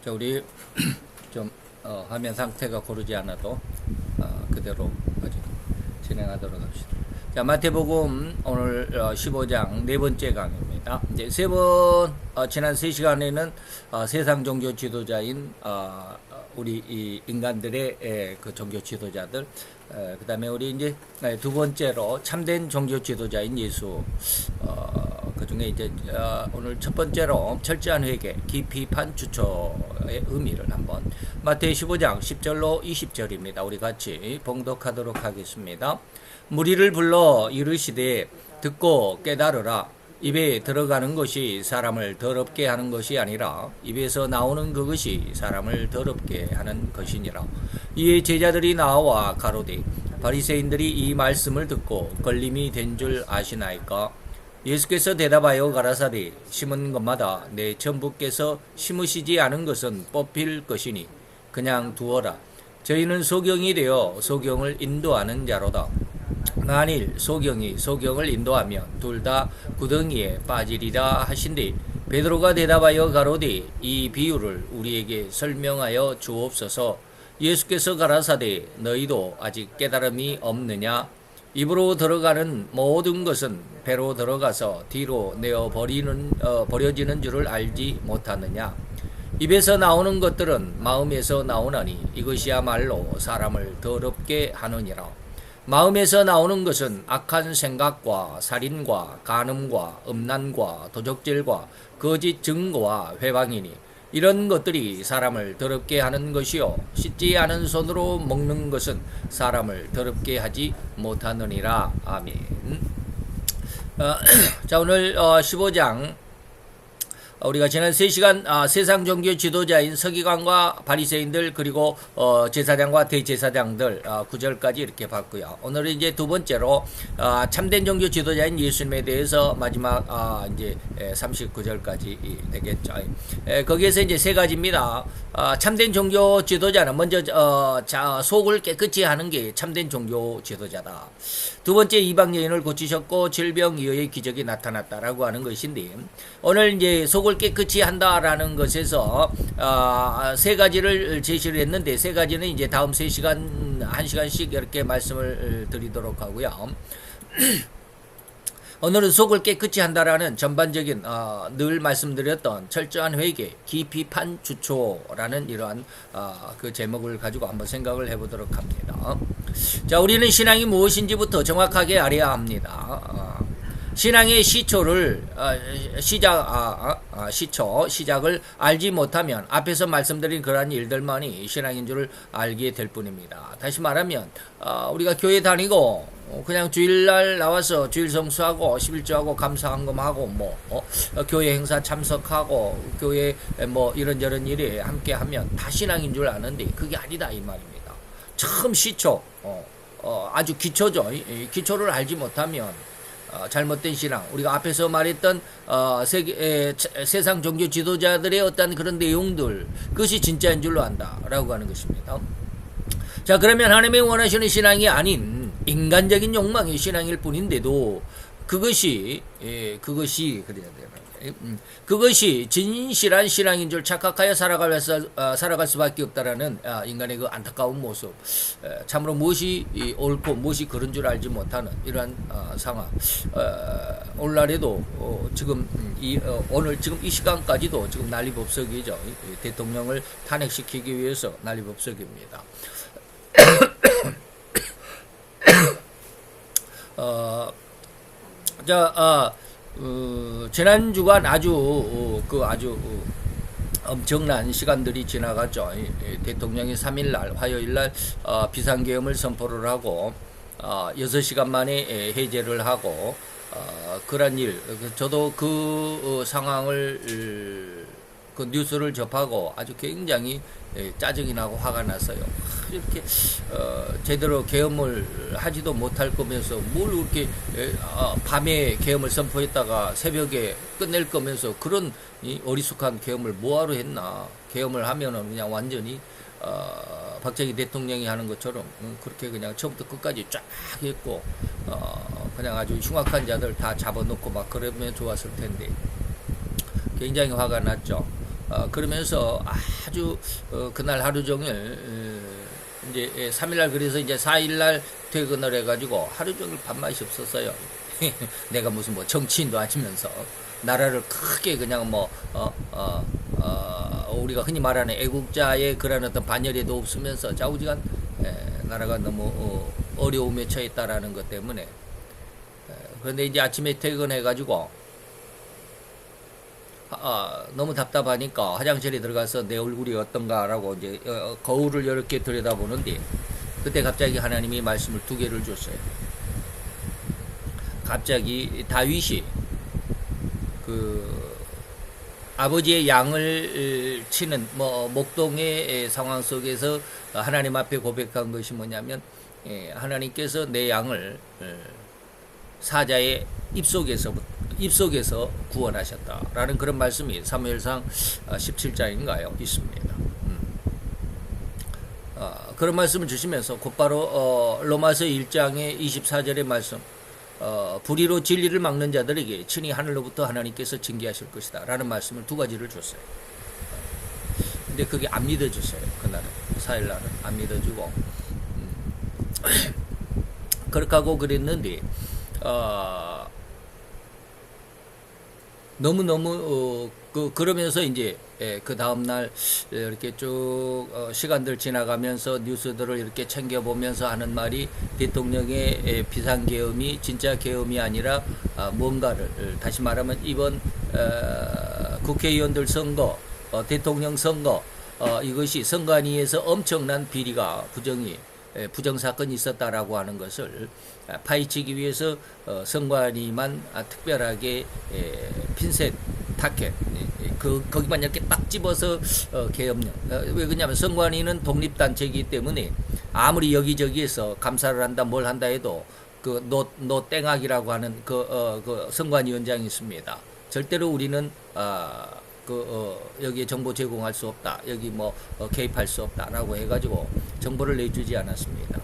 우리 좀 화면 상태가 고르지 않아도 그대로 진행하도록 합시다. 자, 마태복음 오늘 15장 네 번째 강의입니다. 이제 세 번 지난 3시간에는 세상 종교 지도자인 우리 이 인간들의 그 종교 지도자들, 그다음에 우리 이제 두 번째로 참된 종교 지도자인 예수, 그 중에 이제 오늘 첫 번째로 철저한 회개, 깊이 판 주초의 의미를 한번 마태 15장 10절로 20절입니다. 우리 같이 봉독하도록 하겠습니다. 무리를 불러 이르시되 듣고 깨달으라. 입에 들어가는 것이 사람을 더럽게 하는 것이 아니라 입에서 나오는 그것이 사람을 더럽게 하는 것이니라. 이에 제자들이 나와 가로되 바리새인들이 이 말씀을 듣고 걸림이 된 줄 아시나이까? 예수께서 대답하여 가라사대 심은 것마다 내 전부께서 심으시지 않은 것은 뽑힐 것이니 그냥 두어라. 저희는 소경이 되어 소경을 인도하는 자로다. 만일 소경이 소경을 인도하면 둘 다 구덩이에 빠지리라 하신대 베드로가 대답하여 가로되 이 비유를 우리에게 설명하여 주옵소서. 예수께서 가라사대 너희도 아직 깨달음이 없느냐? 입으로 들어가는 모든 것은 배로 들어가서 뒤로 내어 버려지는 줄을 알지 못하느냐? 입에서 나오는 것들은 마음에서 나오나니 이것이야말로 사람을 더럽게 하느니라. 마음에서 나오는 것은 악한 생각과 살인과 간음과 음란과 도적질과 거짓 증거와 회방이니 이런 것들이 사람을 더럽게 하는 것이요 씻지 않은 손으로 먹는 것은 사람을 더럽게 하지 못하느니라. 아멘. 자, 오늘 15장 우리가 지난 3시간 세상 종교 지도자인 서기관과 바리새인들 그리고 제사장과 대제사장들 9절까지 이렇게 봤고요. 오늘은 이제 두 번째로 참된 종교 지도자인 예수님에 대해서 마지막 이제 39절까지 되겠죠. 거기에서 이제 세 가지입니다. 참된 종교 지도자는 먼저 속을 깨끗이 하는 게 참된 종교 지도자다. 두 번째, 이방 여인을 고치셨고 질병 이후의 기적이 나타났다라고 하는 것인데, 오늘 이제 속을 깨끗이 한다라는 것에서 세 가지를 제시를 했는데, 세 가지는 이제 다음 3시간 1시간씩 이렇게 말씀을 드리도록 하고요. 오늘은 속을 깨끗이 한다라는 전반적인 늘 말씀드렸던 철저한 회개, 깊이 판 주초라는 이러한 그 제목을 가지고 한번 생각을 해보도록 합니다. 자, 우리는 신앙이 무엇인지부터 정확하게 알아야 합니다. 신앙의 시초를 시작을 알지 못하면 앞에서 말씀드린 그러한 일들만이 신앙인 줄을 알게 될 뿐입니다. 다시 말하면 우리가 교회 다니고 그냥 주일날 나와서 주일 성수하고 11조하고 감사한금하고 교회 행사 참석하고 교회 이런저런 일에 함께 하면 다 신앙인 줄 아는데 그게 아니다 이 말입니다. 처음 시초 아주 기초죠. 기초를 알지 못하면 잘못된 신앙, 우리가 앞에서 말했던 세상 종교 지도자들의 어떤 그런 내용들, 그것이 진짜인 줄로 안다라고 하는 것입니다. 자, 그러면 하나님이 원하시는 신앙이 아닌 인간적인 욕망의 신앙일 뿐인데도 그것이 그래야 되나? 그것이 진실한 신앙인 줄 착각하여 살아갈 수밖에 없다라는 인간의 그 안타까운 모습, 참으로 무엇이 옳고 무엇이 그런 줄 알지 못하는 이러한 상황. 오늘날에도 지금 오늘 지금 이 시간까지도 지금 난리법석이죠. 대통령을 탄핵시키기 위해서 난리법석입니다. 지난 주간 아주 엄청난 시간들이 지나갔죠. 대통령이 3일날 화요일날 비상계엄을 선포를 하고 6시간 만에 해제를 하고 그런 일, 저도 그 상황을 그 뉴스를 접하고 아주 굉장히 짜증이 나고 화가 났어요. 이렇게 제대로 계엄을 하지도 못할 거면서 뭘 이렇게 밤에 계엄을 선포했다가 새벽에 끝낼 거면서 그런 어리숙한 계엄을 뭐하러 했나. 계엄을 하면은 그냥 완전히 박정희 대통령이 하는 것처럼 그렇게 그냥 처음부터 끝까지 쫙 했고 그냥 아주 흉악한 자들 다 잡아놓고 막 그러면 좋았을 텐데 굉장히 화가 났죠. 그러면서 아주 그날 하루 종일 이제 3일날 그래서 이제 4일날 퇴근을 해가지고 하루 종일 밥맛이 없었어요. 내가 무슨 뭐 정치인도 아니면서 나라를 크게 그냥 뭐 우리가 흔히 말하는 애국자의 그런 어떤 반열에도 없으면서 좌우지간 나라가 너무 어려움에 처했다라는 것 때문에 그런데 이제 아침에 퇴근해가지고 너무 답답하니까 화장실에 들어가서 내 얼굴이 어떤가라고 이제 거울을 이렇게 들여다보는데 그때 갑자기 하나님이 말씀을 두 개를 줬어요. 갑자기 다윗이 그 아버지의 양을 치는 뭐 목동의 상황 속에서 하나님 앞에 고백한 것이 뭐냐면 하나님께서 내 양을 사자의 입속에서 구원하셨다라는 그런 말씀이 사무엘상 17장인가요? 있습니다. 그런 말씀을 주시면서 곧바로 로마서 1장의 24절의 말씀 불의로 진리를 막는 자들에게 친히 하늘로부터 하나님께서 징계하실 것이다 라는 말씀을 두 가지를 줬어요. 근데 그게 안 믿어졌어요. 그날은 4일날은 안 믿어지고 그렇게 하고 그랬는데 너무너무 그러면서 이제 그 다음날 이렇게 쭉 시간들 지나가면서 뉴스들을 이렇게 챙겨보면서 하는 말이 대통령의 비상계엄이 진짜 계엄이 아니라 뭔가를 다시 말하면 이번 국회의원들 선거 대통령 선거 이것이 선관위에서 엄청난 비리가 부정사건이 있었다라고 하는 것을 파헤치기 위해서 선관위만 특별하게 핀셋 타켓 거기만 이렇게 딱 집어서 계엄령 왜 그러냐면 선관위는 독립단체이기 때문에 아무리 여기저기에서 감사를 한다 뭘 한다 해도 그 노땡악이라고 하는 그 선관위원장이 있습니다. 절대로 우리는 여기에 정보 제공할 수 없다. 여기 뭐 개입할 수 없다라고 해가지고 정보를 내주지 않았습니다.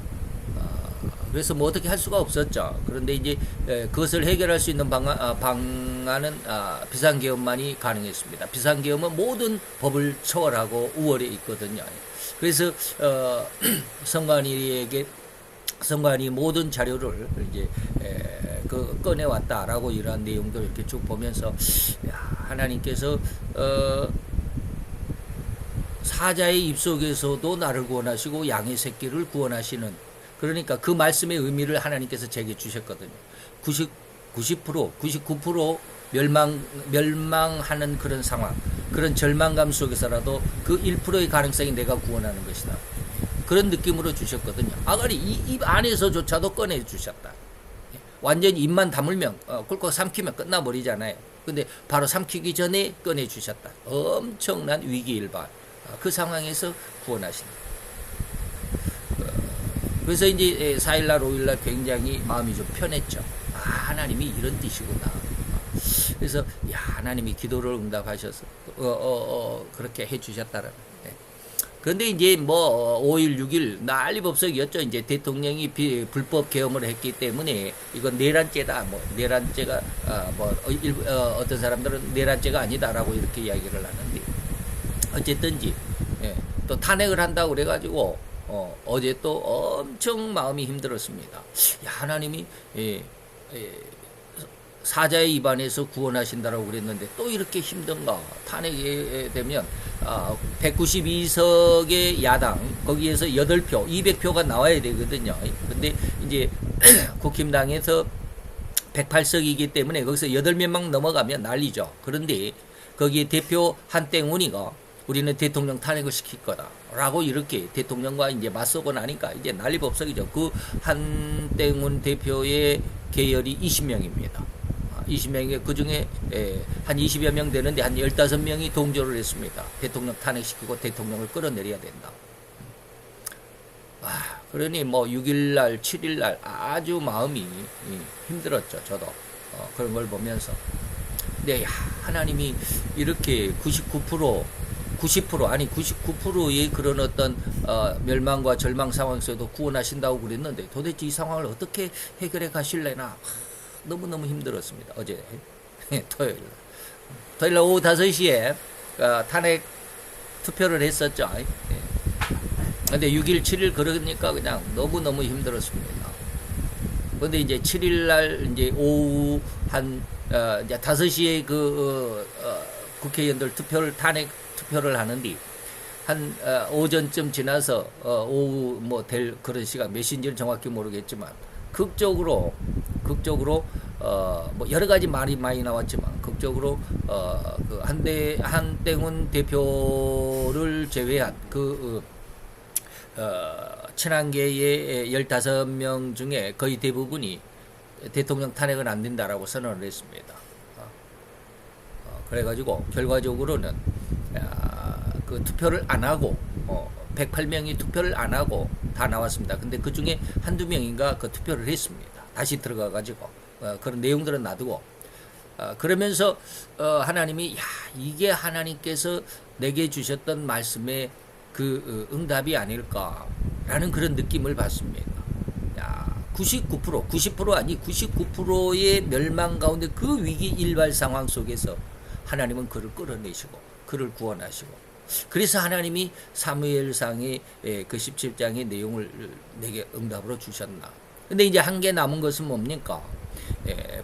그래서 뭐 어떻게 할 수가 없었죠. 그런데 이제 그것을 해결할 수 있는 방안은 비상계엄만이 가능했습니다. 비상계엄은 모든 법을 초월하고 우월에 있거든요. 그래서 선관위 모든 자료를 이제 꺼내왔다라고 이러한 내용도 이렇게 쭉 보면서 하나님께서 사자의 입속에서도 나를 구원하시고 양의 새끼를 구원하시는 그러니까 그 말씀의 의미를 하나님께서 제게 주셨거든요. 99% 멸망하는 그런 상황, 그런 절망감 속에서라도 그 1%의 가능성이 내가 구원하는 것이다. 그런 느낌으로 주셨거든요. 아가리 입 안에서조차도 꺼내 주셨다. 완전히 입만 다물면 꿀꺽 삼키면 끝나버리잖아요. 근데 바로 삼키기 전에 꺼내 주셨다. 엄청난 위기일반. 그 상황에서 구원하신다. 그래서 이제 4일날 5일날 굉장히 마음이 좀 편했죠. 하나님이 이런 뜻이구나. 그래서 하나님이 기도를 응답하셔서 그렇게 해주셨다라는. 그런데 이제 뭐 5일 6일 난리법석이었죠. 이제 대통령이 불법 계엄을 했기 때문에 이건 내란죄다. 뭐 내란죄가 어떤 사람들은 내란죄가 아니다라고 이렇게 이야기를 하는데 어쨌든지 또 탄핵을 한다고 그래가지고 어제 또 엄청 마음이 힘들었습니다. 하나님이 사자의 입안에서 구원하신다라고 그랬는데 또 이렇게 힘든가? 탄핵이 되면 192석의 야당 거기에서 8표, 200표가 나와야 되거든요. 근데 이제 국힘당에서 108석이기 때문에 거기서 8명만 넘어가면 난리죠. 그런데 거기에 대표 한땡훈이가 우리는 대통령 탄핵을 시킬 거다라고 이렇게 대통령과 이제 맞서고 나니까 이제 난리법석이죠. 그 한땡훈 대표의 계열이 20명입니다. 20명이 그 중에 한 20여 명 되는데 한 15명이 동조를 했습니다. 대통령 탄핵시키고 대통령을 끌어내려야 된다. 그러니 뭐 6일날, 7일날 아주 마음이 힘들었죠. 저도 그런 걸 보면서. 근데 하나님이 이렇게 99%의 그런 어떤 멸망과 절망 상황 속에도 구원하신다고 그랬는데 도대체 이 상황을 어떻게 해결해 가실래나 너무너무 힘들었습니다. 어제 토요일 오후 5시에 탄핵 투표를 했었죠. 예. 근데 6일, 7일 그러니까 그냥 너무너무 힘들었습니다. 근데 이제 7일 날 이제 오후 이제 5시에 국회의원들 탄핵 투표를 하는데 오전쯤 지나서 오후 뭐 될 그런 시간 몇 시인지는 정확히 모르겠지만 극적으로 뭐 여러 가지 말이 많이 나왔지만 극적으로 그 한땡훈 대표를 제외한 친한계의 15명 중에 거의 대부분이 대통령 탄핵은 안 된다라고 선언을 했습니다. 그래가지고 결과적으로는 그 투표를 안 하고 108명이 투표를 안 하고 다 나왔습니다. 근데 그 중에 한두 명인가 그 투표를 했습니다. 다시 들어가가지고 그런 내용들은 놔두고 그러면서 하나님이 이게 하나님께서 내게 주셨던 말씀의 그 응답이 아닐까라는 그런 느낌을 받습니다. 90% 아니 99%의 멸망 가운데 그 위기 일발 상황 속에서 하나님은 그를 끌어내시고 그를 구원하시고 그래서 하나님이 사무엘상의 그 17장의 내용을 내게 응답으로 주셨나. 근데 이제 한 개 남은 것은 뭡니까?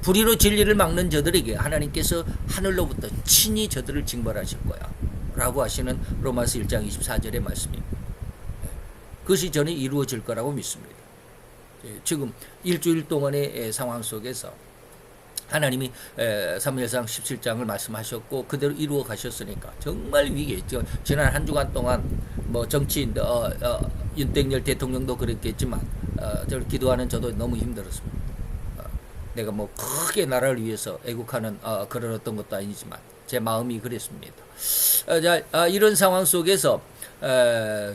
불의로 진리를 막는 저들에게 하나님께서 하늘로부터 친히 저들을 징벌하실 거야 라고 하시는 로마서 1장 24절의 말씀입니다. 그것이 저는 이루어질 거라고 믿습니다. 지금 일주일 동안의 상황 속에서 하나님이 사무엘상 17장을 말씀하셨고 그대로 이루어 가셨으니까 정말 위기였죠. 지난 한 주간 동안 뭐 정치인 윤석열 대통령도 그랬겠지만 저를 기도하는 저도 너무 힘들었습니다. 내가 뭐 크게 나라를 위해서 애국하는 그런 어떤 것도 아니지만 제 마음이 그랬습니다. 이런 상황 속에서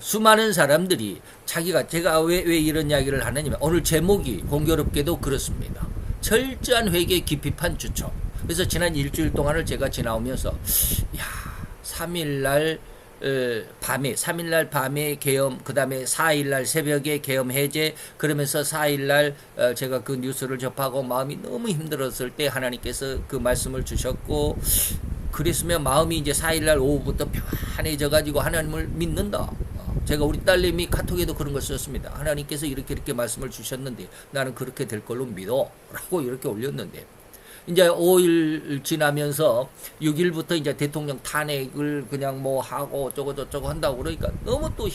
수많은 사람들이 제가 왜 이런 이야기를 하느냐면 오늘 제목이 공교롭게도 그렇습니다. 철저한 회개 깊이 판 주초. 그래서 지난 일주일 동안을 제가 지나오면서 3일날 밤에 계엄, 그 다음에 4일날 새벽에 계엄 해제, 그러면서 4일날 제가 그 뉴스를 접하고 마음이 너무 힘들었을 때 하나님께서 그 말씀을 주셨고, 그랬으면 마음이 이제 4일날 오후부터 편안해져 가지고 하나님을 믿는다. 제가 우리 딸내미 카톡에도 그런 걸 썼습니다. 하나님께서 이렇게 말씀을 주셨는데 나는 그렇게 될 걸로 믿어 라고 이렇게 올렸는데, 이제 5일 지나면서 6일부터 이제 대통령 탄핵을 그냥 뭐 하고 저거 한다고 그러니까 너무 또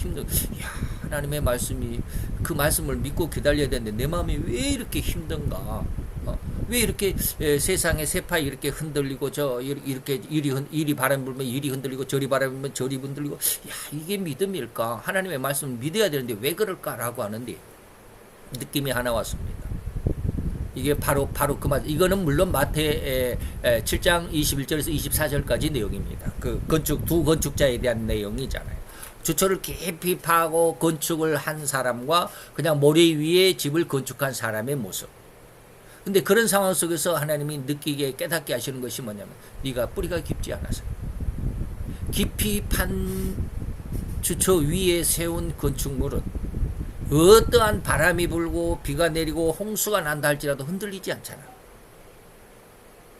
하나님의 말씀이, 그 말씀을 믿고 기다려야 되는데 내 마음이 왜 이렇게 힘든가? 왜 이렇게 세상의 세파이 이렇게 흔들리고 이렇게 이리 바람 불면 이리 흔들리고 저리 바람 불면 저리 흔들리고, 이게 믿음일까? 하나님의 말씀을 믿어야 되는데 왜 그럴까라고 하는데 느낌이 하나 왔습니다. 이게 바로 그 말. 이거는 물론 마태 7장 21절에서 24절까지 내용입니다. 그 두 건축자에 대한 내용이잖아요. 주초를 깊이 파고 건축을 한 사람과 그냥 모래 위에 집을 건축한 사람의 모습. 근데 그런 상황 속에서 하나님이 느끼게 깨닫게 하시는 것이 뭐냐면, 네가 뿌리가 깊지 않아서 깊이 판 주초 위에 세운 건축물은 어떠한 바람이 불고 비가 내리고 홍수가 난다 할지라도 흔들리지 않잖아.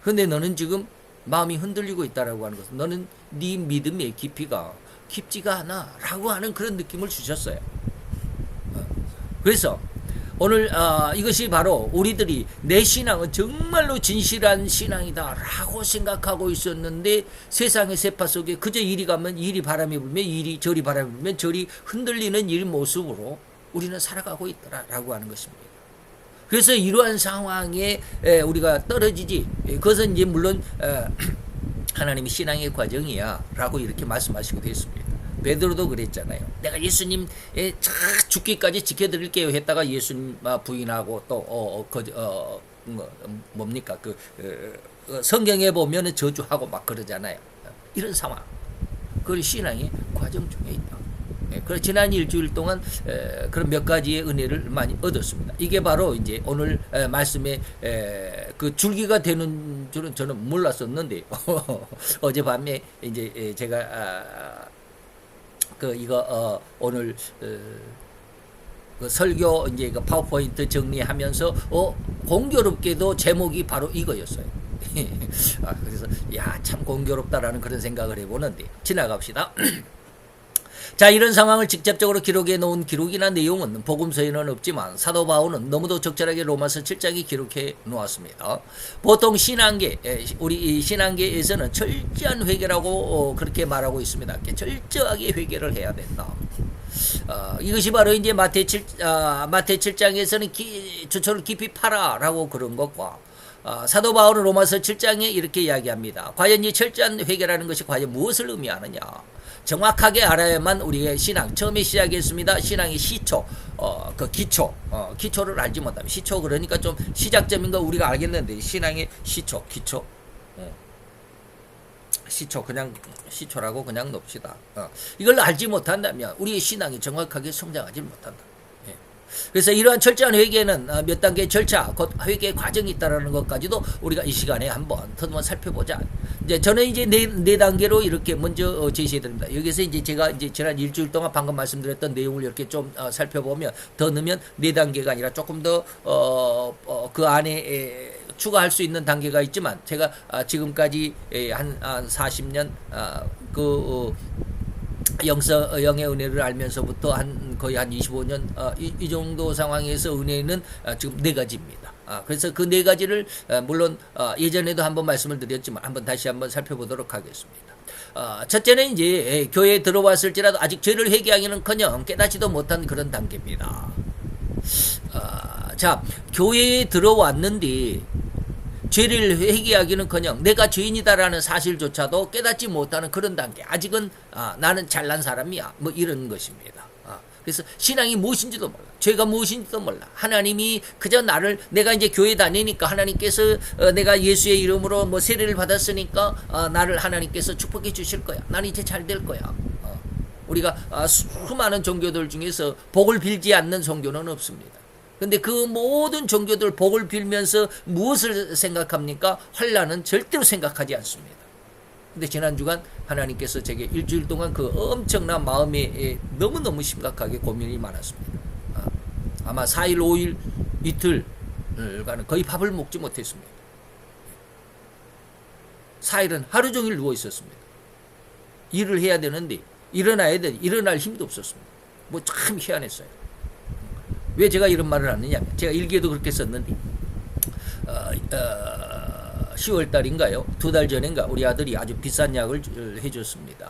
근데 너는 지금 마음이 흔들리고 있다라고 하는 것은 너는 네 믿음의 깊이가 깊지가 않아 라고 하는 그런 느낌을 주셨어요. 그래서 오늘 이것이 바로 우리들이 내 신앙은 정말로 진실한 신앙이다 라고 생각하고 있었는데, 세상의 세파 속에 그저 이리 가면 이리 바람이 불면 이리, 저리 바람이 불면 저리 흔들리는 일 모습으로 우리는 살아가고 있더라라고 하는 것입니다. 그래서 이러한 상황에 우리가 떨어지지, 그것은 이제 물론 하나님이 신앙의 과정이야 라고 이렇게 말씀하시기도 했습니다. 베드로도 그랬잖아요. 내가 예수님 죽기까지 지켜드릴게요 했다가 예수님 부인하고 또 뭡니까 성경에 보면은 저주하고 막 그러잖아요. 이런 상황, 그건 신앙의 과정 중에 있다. 그래서 지난 일주일 동안 그런 몇 가지의 은혜를 많이 얻었습니다. 이게 바로 이제 오늘 말씀에 그 줄기가 되는 줄은 저는 몰랐었는데 어젯밤에 이제 제가 오늘 그 설교 이제 그 파워포인트 정리하면서 공교롭게도 제목이 바로 이거였어요. 그래서 참 공교롭다라는 그런 생각을 해보는데 지나갑시다. 자, 이런 상황을 직접적으로 기록해 놓은 기록이나 내용은 복음서에는 없지만 사도 바울은 너무도 적절하게 로마서 7장에 기록해 놓았습니다. 보통 우리 신앙계에서는 철저한 회개라고 그렇게 말하고 있습니다. 철저하게 회개를 해야 된다. 이것이 바로 이제 마태 7장에서는 주초를 깊이 파라라고 그런 것과 사도 바울은 로마서 7장에 이렇게 이야기합니다. 과연 이 철저한 회개라는 것이 과연 무엇을 의미하느냐? 정확하게 알아야만 우리의 신앙, 처음에 시작했습니다. 신앙의 시초, 기초를 알지 못하면, 시초 그러니까 좀 시작점인 거 우리가 알겠는데, 신앙의 시초, 기초, 시초라고 그냥 놉시다. 이걸 알지 못한다면 우리의 신앙이 정확하게 성장하지 못한다. 그래서 이러한 철저한 회개는 몇 단계의 절차, 곧 회개 과정이 있다는 것까지도 우리가 이 시간에 한번 살펴보자. 저는 이제 네 단계로 이렇게 먼저 제시해드립니다. 여기서 이제 제가 이제 지난 일주일 동안 방금 말씀드렸던 내용을 이렇게 좀 살펴보면 더 넣으면 네 단계가 아니라 조금 더 그 안에 추가할 수 있는 단계가 있지만 제가 지금까지 한 40년 영의 은혜를 알면서부터 거의 한 25년 이 정도 상황에서 은혜는 지금 네 가지입니다. 그래서 그 네 가지를 물론 예전에도 한번 말씀을 드렸지만 다시 한번 살펴보도록 하겠습니다. 첫째는 이제 교회에 들어왔을지라도 아직 죄를 회개하기는커녕 깨닫지도 못한 그런 단계입니다. 자, 교회에 들어왔는데 죄를 회개하기는커녕 내가 죄인이다라는 사실조차도 깨닫지 못하는 그런 단계. 아직은 나는 잘난 사람이야. 뭐 이런 것입니다. 그래서 신앙이 무엇인지도 몰라. 죄가 무엇인지도 몰라. 하나님이 그저 내가 이제 교회 다니니까 하나님께서 내가 예수의 이름으로 뭐 세례를 받았으니까 나를 하나님께서 축복해 주실 거야. 나는 이제 잘 될 거야. 우리가 수많은 종교들 중에서 복을 빌지 않는 종교는 없습니다. 근데 그 모든 종교들 복을 빌면서 무엇을 생각합니까? 환난은 절대로 생각하지 않습니다. 근데 지난 주간 하나님께서 제게 일주일 동안 그 엄청난 마음에 너무너무 심각하게 고민이 많았습니다. 아마 4일, 5일, 이틀간은 거의 밥을 먹지 못했습니다. 4일은 하루 종일 누워 있었습니다. 일을 해야 되는데 일어날 힘도 없었습니다. 뭐 참 희한했어요. 왜 제가 이런 말을 하느냐? 제가 일기에도 그렇게 썼는데 10월 달인가요? 2달 전인가 우리 아들이 아주 비싼 약을 해줬습니다.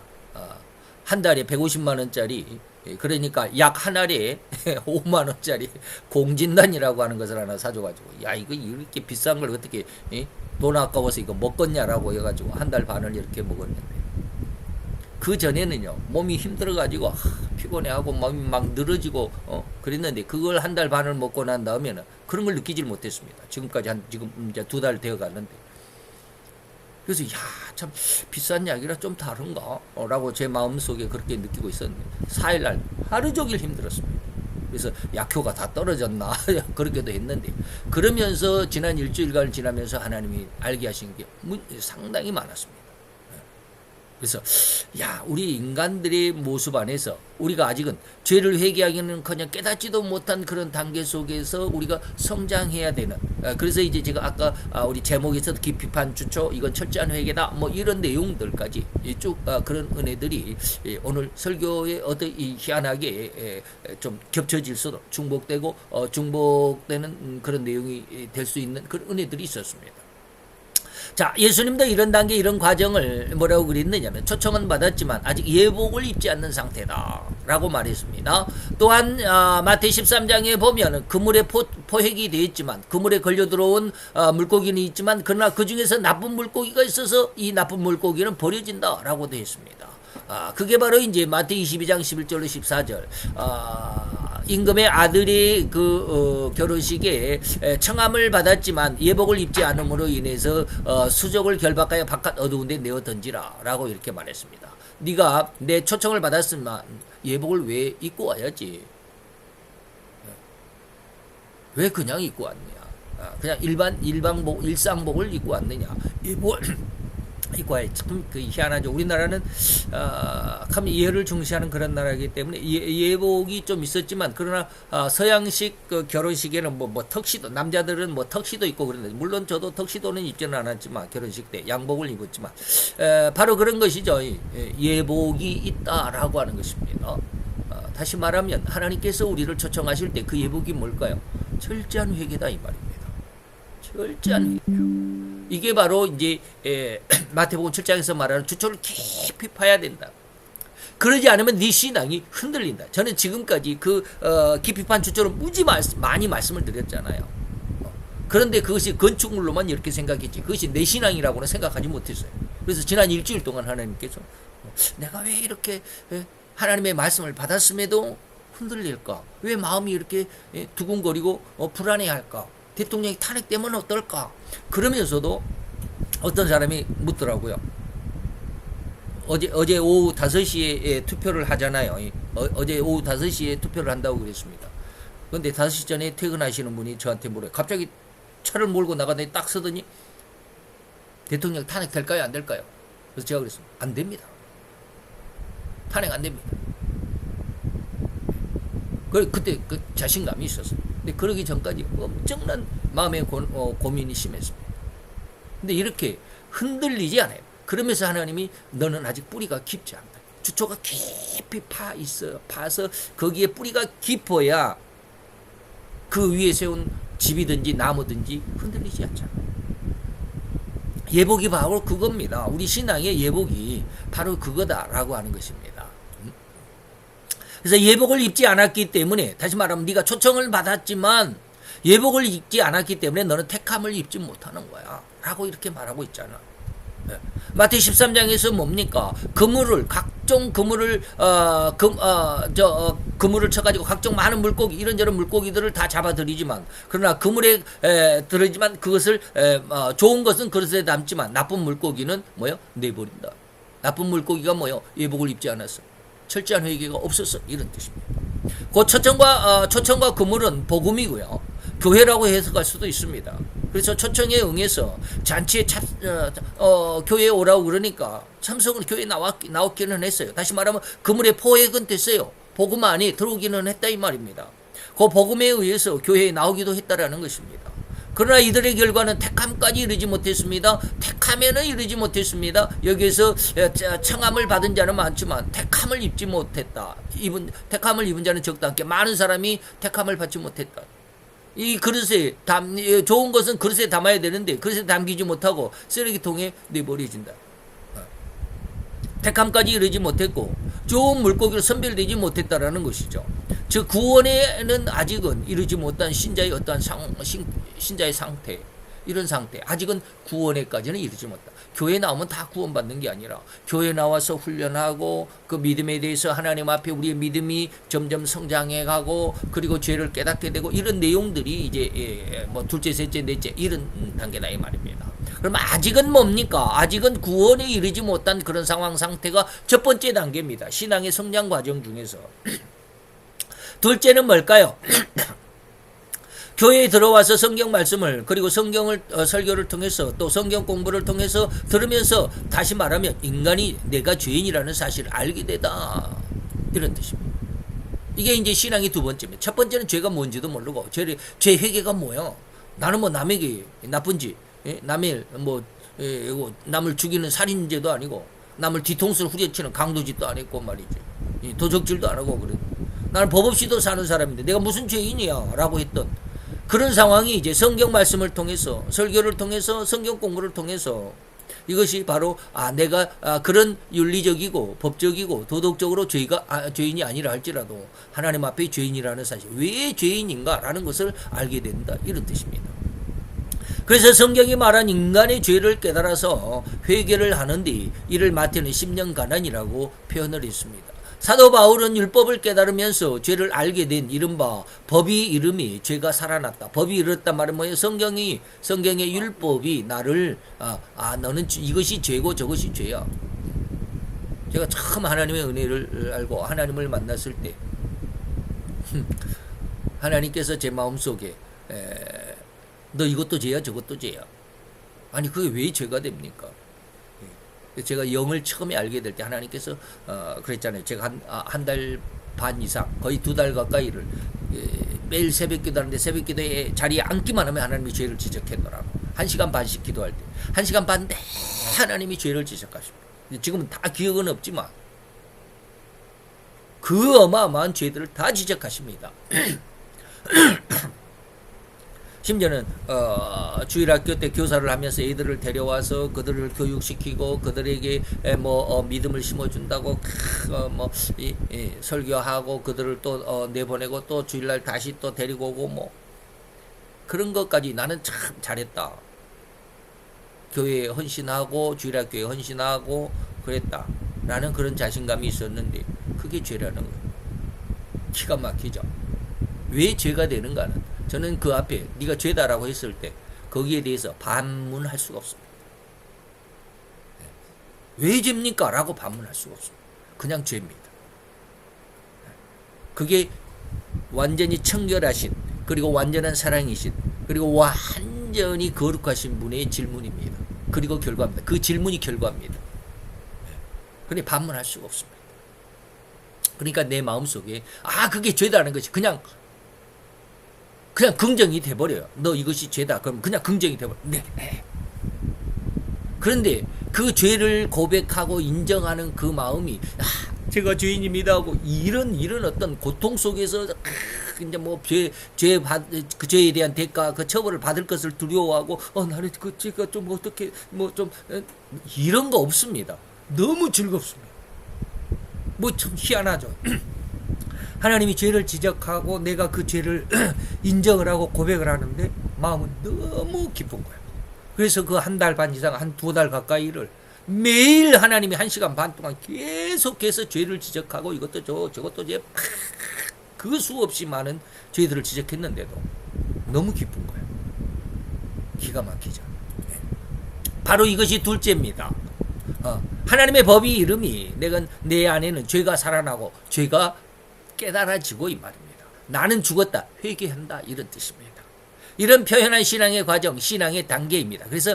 한 달에 150만 원짜리, 그러니까 약 한 알에 5만 원짜리 공진단이라고 하는 것을 하나 사줘가지고, 이거 이렇게 비싼 걸 어떻게 돈 아까워서 이거 먹겠냐라고 해가지고 한 달 반을 이렇게 먹었는데, 그 전에는요 몸이 힘들어가지고 피곤해하고 몸이 막 늘어지고 그랬는데, 그걸 한 달 반을 먹고 난 다음에는 그런 걸 느끼질 못했습니다. 지금까지 지금 이제 2달 되어 갔는데, 그래서 참 비싼 약이라 좀 다른가 라고 제 마음속에 그렇게 느끼고 있었는데, 4일날 하루 종일 힘들었습니다. 그래서 약효가 다 떨어졌나 그렇게도 했는데, 그러면서 지난 일주일간 지나면서 하나님이 알게 하신 게 상당히 많았습니다. 그래서 우리 인간들의 모습 안에서 우리가 아직은 죄를 회개하기는커녕 깨닫지도 못한 그런 단계 속에서 우리가 성장해야 되는, 그래서 이제 제가 아까 우리 제목에서 깊이판 주초, 이건 철저한 회개다, 뭐 이런 내용들까지 쭉 그런 은혜들이 오늘 설교에 희한하게 좀 겹쳐질 수도 중복되고 중복되는 그런 내용이 될 수 있는 그런 은혜들이 있었습니다. 자, 예수님도 이런 단계, 이런 과정을 뭐라고 그랬느냐면, 초청은 받았지만 아직 예복을 입지 않는 상태다 라고 말했습니다. 또한 마태 13장에 보면 그물에 포획이 되어 있지만, 그물에 걸려 들어온 물고기는 있지만, 그러나 그 중에서 나쁜 물고기가 있어서 이 나쁜 물고기는 버려진다 라고 되어 있습니다. 그게 바로 이제 마태 22장 11절로 14절 임금의 아들이 결혼식에 청함을 받았지만 예복을 입지 않음으로 인해서 수족을 결박하여 바깥 어두운 데 내어 던지라 라고 이렇게 말했습니다. 네가 내 초청을 받았으면 예복을 왜 입고 와야지? 왜 그냥 입고 왔느냐? 그냥 일상복을 입고 왔느냐? 이과에 참 그 희한하죠. 우리나라는 참 예를 중시하는 그런 나라이기 때문에 예복이 좀 있었지만 그러나 서양식 그 결혼식에는 뭐 턱시도 남자들은 뭐 턱시도 입고 그런데 물론 저도 턱시도는 입지는 않았지만 결혼식 때 양복을 입었지만 바로 그런 것이죠. 예복이 있다라고 하는 것입니다. 다시 말하면 하나님께서 우리를 초청하실 때 그 예복이 뭘까요? 철저한 회개다 이 말입니다. 철저한 회개요. 이게 바로 이제 마태복음 7장에서 말하는 주초를 깊이 파야 된다. 그러지 않으면 네 신앙이 흔들린다. 저는 지금까지 그 깊이 판 주초를 무지 많이 말씀을 드렸잖아요. 그런데 그것이 건축물로만 이렇게 생각했지 그것이 내 신앙이라고는 생각하지 못했어요. 그래서 지난 일주일 동안 하나님께서 내가 왜 이렇게 하나님의 말씀을 받았음에도 흔들릴까? 왜 마음이 이렇게 두근거리고 불안해할까? 대통령이 탄핵되면 어떨까? 그러면서도 어떤 사람이 묻더라고요. 어제 오후 5시에 투표를 하잖아요. 어제 오후 5시에 투표를 한다고 그랬습니다. 그런데 5시 전에 퇴근하시는 분이 저한테 물어요. 갑자기 차를 몰고 나가더니 딱 서더니 대통령 탄핵될까요? 안 될까요? 그래서 제가 그랬습니다. 안 됩니다. 탄핵 안 됩니다. 그때 그 자신감이 있었어요. 근데 그러기 전까지 엄청난 마음의 고민이 심했습니다. 근데 이렇게 흔들리지 않아요. 그러면서 하나님이 너는 아직 뿌리가 깊지 않다. 주초가 깊이 파서 거기에 뿌리가 깊어야 그 위에 세운 집이든지 나무든지 흔들리지 않잖아. 예복이 바로 그겁니다. 우리 신앙의 예복이 바로 그거다라고 하는 것입니다. 그래서 예복을 입지 않았기 때문에 다시 말하면 네가 초청을 받았지만 예복을 입지 않았기 때문에 너는 택함을 입지 못하는 거야 라고 이렇게 말하고 있잖아. 마태 13장에서 뭡니까? 각종 그물을 쳐가지고 각종 많은 물고기 이런저런 물고기들을 다 잡아들이지만 그러나 그물에 들이지만 그것을 좋은 것은 그릇에 담지만 나쁜 물고기는 뭐요? 내버린다. 나쁜 물고기가 뭐요? 예복을 입지 않았어. 철저한 회개가 없었어. 이런 뜻입니다. 그 초청과 그물은 복음이고요. 교회라고 해석할 수도 있습니다. 그래서 초청에 응해서 잔치에 교회에 오라고 그러니까 참석은 교회에 나왔기는 했어요. 다시 말하면 그물에 포획은 됐어요. 복음 안에 들어오기는 했다 이 말입니다. 그 복음에 의해서 교회에 나오기도 했다라는 것입니다. 그러나 이들의 결과는 택함까지 이르지 못했습니다. 택함에는 이르지 못했습니다. 여기에서 청함을 받은 자는 많지만 택함을 입지 못했다. 택함을 입은 자는 적다 않게 많은 사람이 택함을 받지 못했다. 이 그릇에 좋은 것은 그릇에 담아야 되는데 그릇에 담기지 못하고 쓰레기통에 내버려진다. 택함까지 이르지 못했고 좋은 물고기로 선별되지 못했다라는 것이죠. 즉 구원에는 아직은 이르지 못한 신자의 어떠한 신자의 상태, 이런 상태, 아직은 구원에까지는 이르지 못했다. 교회 나오면 다 구원받는 게 아니라 교회 나와서 훈련하고 그 믿음에 대해서 하나님 앞에 우리의 믿음이 점점 성장해가고 그리고 죄를 깨닫게 되고 이런 내용들이 이제 뭐 둘째, 셋째, 넷째 이런 단계다 이 말입니다. 그럼 아직은 뭡니까? 아직은 구원에 이르지 못한 그런 상황 상태가 첫 번째 단계입니다. 신앙의 성장 과정 중에서. 둘째는 뭘까요? 교회에 들어와서 성경 말씀을 그리고 성경을 설교를 통해서 또 성경 공부를 통해서 들으면서 다시 말하면 인간이 내가 죄인이라는 사실을 알게 되다. 이런 뜻입니다. 이게 이제 신앙의 두 번째입니다. 첫 번째는 죄가 뭔지도 모르고 죄 회개가 뭐야? 나는 뭐 남에게 나쁜지 남을 죽이는 살인죄도 아니고 남을 뒤통수를 후려치는 강도짓도 안 했고 말이죠. 도적질도 안 하고 그래. 나는 법 없이도 사는 사람인데 내가 무슨 죄인이야 라고 했던 그런 상황이 이제 성경 말씀을 통해서 설교를 통해서 성경 공부를 통해서 이것이 바로 내가 그런 윤리적이고 법적이고 도덕적으로 죄인이 아니라 할지라도 하나님 앞에 죄인이라는 사실 왜 죄인인가라는 것을 알게 된다 이런 뜻입니다. 그래서 성경이 말한 인간의 죄를 깨달아서 회개를 하는데 이를 마태는 10년 가난이라고 표현을 했습니다. 사도 바울은 율법을 깨달으면서 죄를 알게 된 이른바 법이 이름이 죄가 살아났다. 법이 이렇단 말은 뭐예요? 성경의 율법이 나를 너는 이것이 죄고 저것이 죄야. 제가 처음 하나님의 은혜를 알고 하나님을 만났을 때 하나님께서 제 마음속에 너 이것도 죄야 저것도 죄야. 아니 그게 왜 죄가 됩니까? 제가 영을 처음에 알게 될 때 하나님께서 그랬잖아요. 제가 한 달 반 이상 거의 2달 가까이를 매일 새벽 기도하는데 새벽 기도에 자리에 앉기만 하면 하나님이 죄를 지적했더라고. 1시간 반씩 기도할 때 1시간 반 내 하나님이 죄를 지적하십니다. 지금은 다 기억은 없지만 그 어마어마한 죄들을 다 지적하십니다. 심지어는 주일학교 때 교사를 하면서 애들을 데려와서 그들을 교육시키고 그들에게 믿음을 심어준다고 설교하고 그들을 또 내보내고 또 주일날 다시 또 데리고 오고 그런 것까지 나는 참 잘했다. 교회에 헌신하고 주일학교에 헌신하고 그랬다. 라는 그런 자신감이 있었는데 그게 죄라는 거예요. 기가 막히죠. 왜 죄가 되는가는 저는 그 앞에 네가 죄다라고 했을 때 거기에 대해서 반문할 수가 없습니다. 왜 죄입니까? 라고 반문할 수가 없습니다. 그냥 죄입니다. 그게 완전히 청결하신 그리고 완전한 사랑이신 그리고 완전히 거룩하신 분의 질문입니다. 그리고 결과입니다. 그 질문이 결과입니다. 그런데 반문할 수가 없습니다. 그러니까 내 마음속에 그게 죄다라는 것이 그냥 긍정이 돼버려요. 너 이것이 죄다. 그럼 그냥 긍정이 돼버려요. 네. 그런데 그 죄를 고백하고 인정하는 그 마음이 제가 죄인입니다 하고 이런 어떤 고통 속에서 이제 그 죄에 대한 대가 그 처벌을 받을 것을 두려워하고 나는 그 죄가 좀 어떻게 좀 이런 거 없습니다. 너무 즐겁습니다. 참 희한하죠. 하나님이 죄를 지적하고 내가 그 죄를 인정을 하고 고백을 하는데 마음은 너무 기쁜 거예요. 그래서 그 1달 반 이상 한 2달 가까이를 매일 하나님이 1시간 반 동안 계속해서 죄를 지적하고 이것도 저것도 그 수없이 많은 죄들을 지적했는데도 너무 기쁜 거예요. 기가 막히죠. 바로 이것이 둘째입니다. 하나님의 법이 이름이 내 안에는 죄가 살아나고 죄가 깨달아지고 이 말입니다. 나는 죽었다. 회개한다. 이런 뜻입니다. 이런 표현한 신앙의 과정, 신앙의 단계입니다. 그래서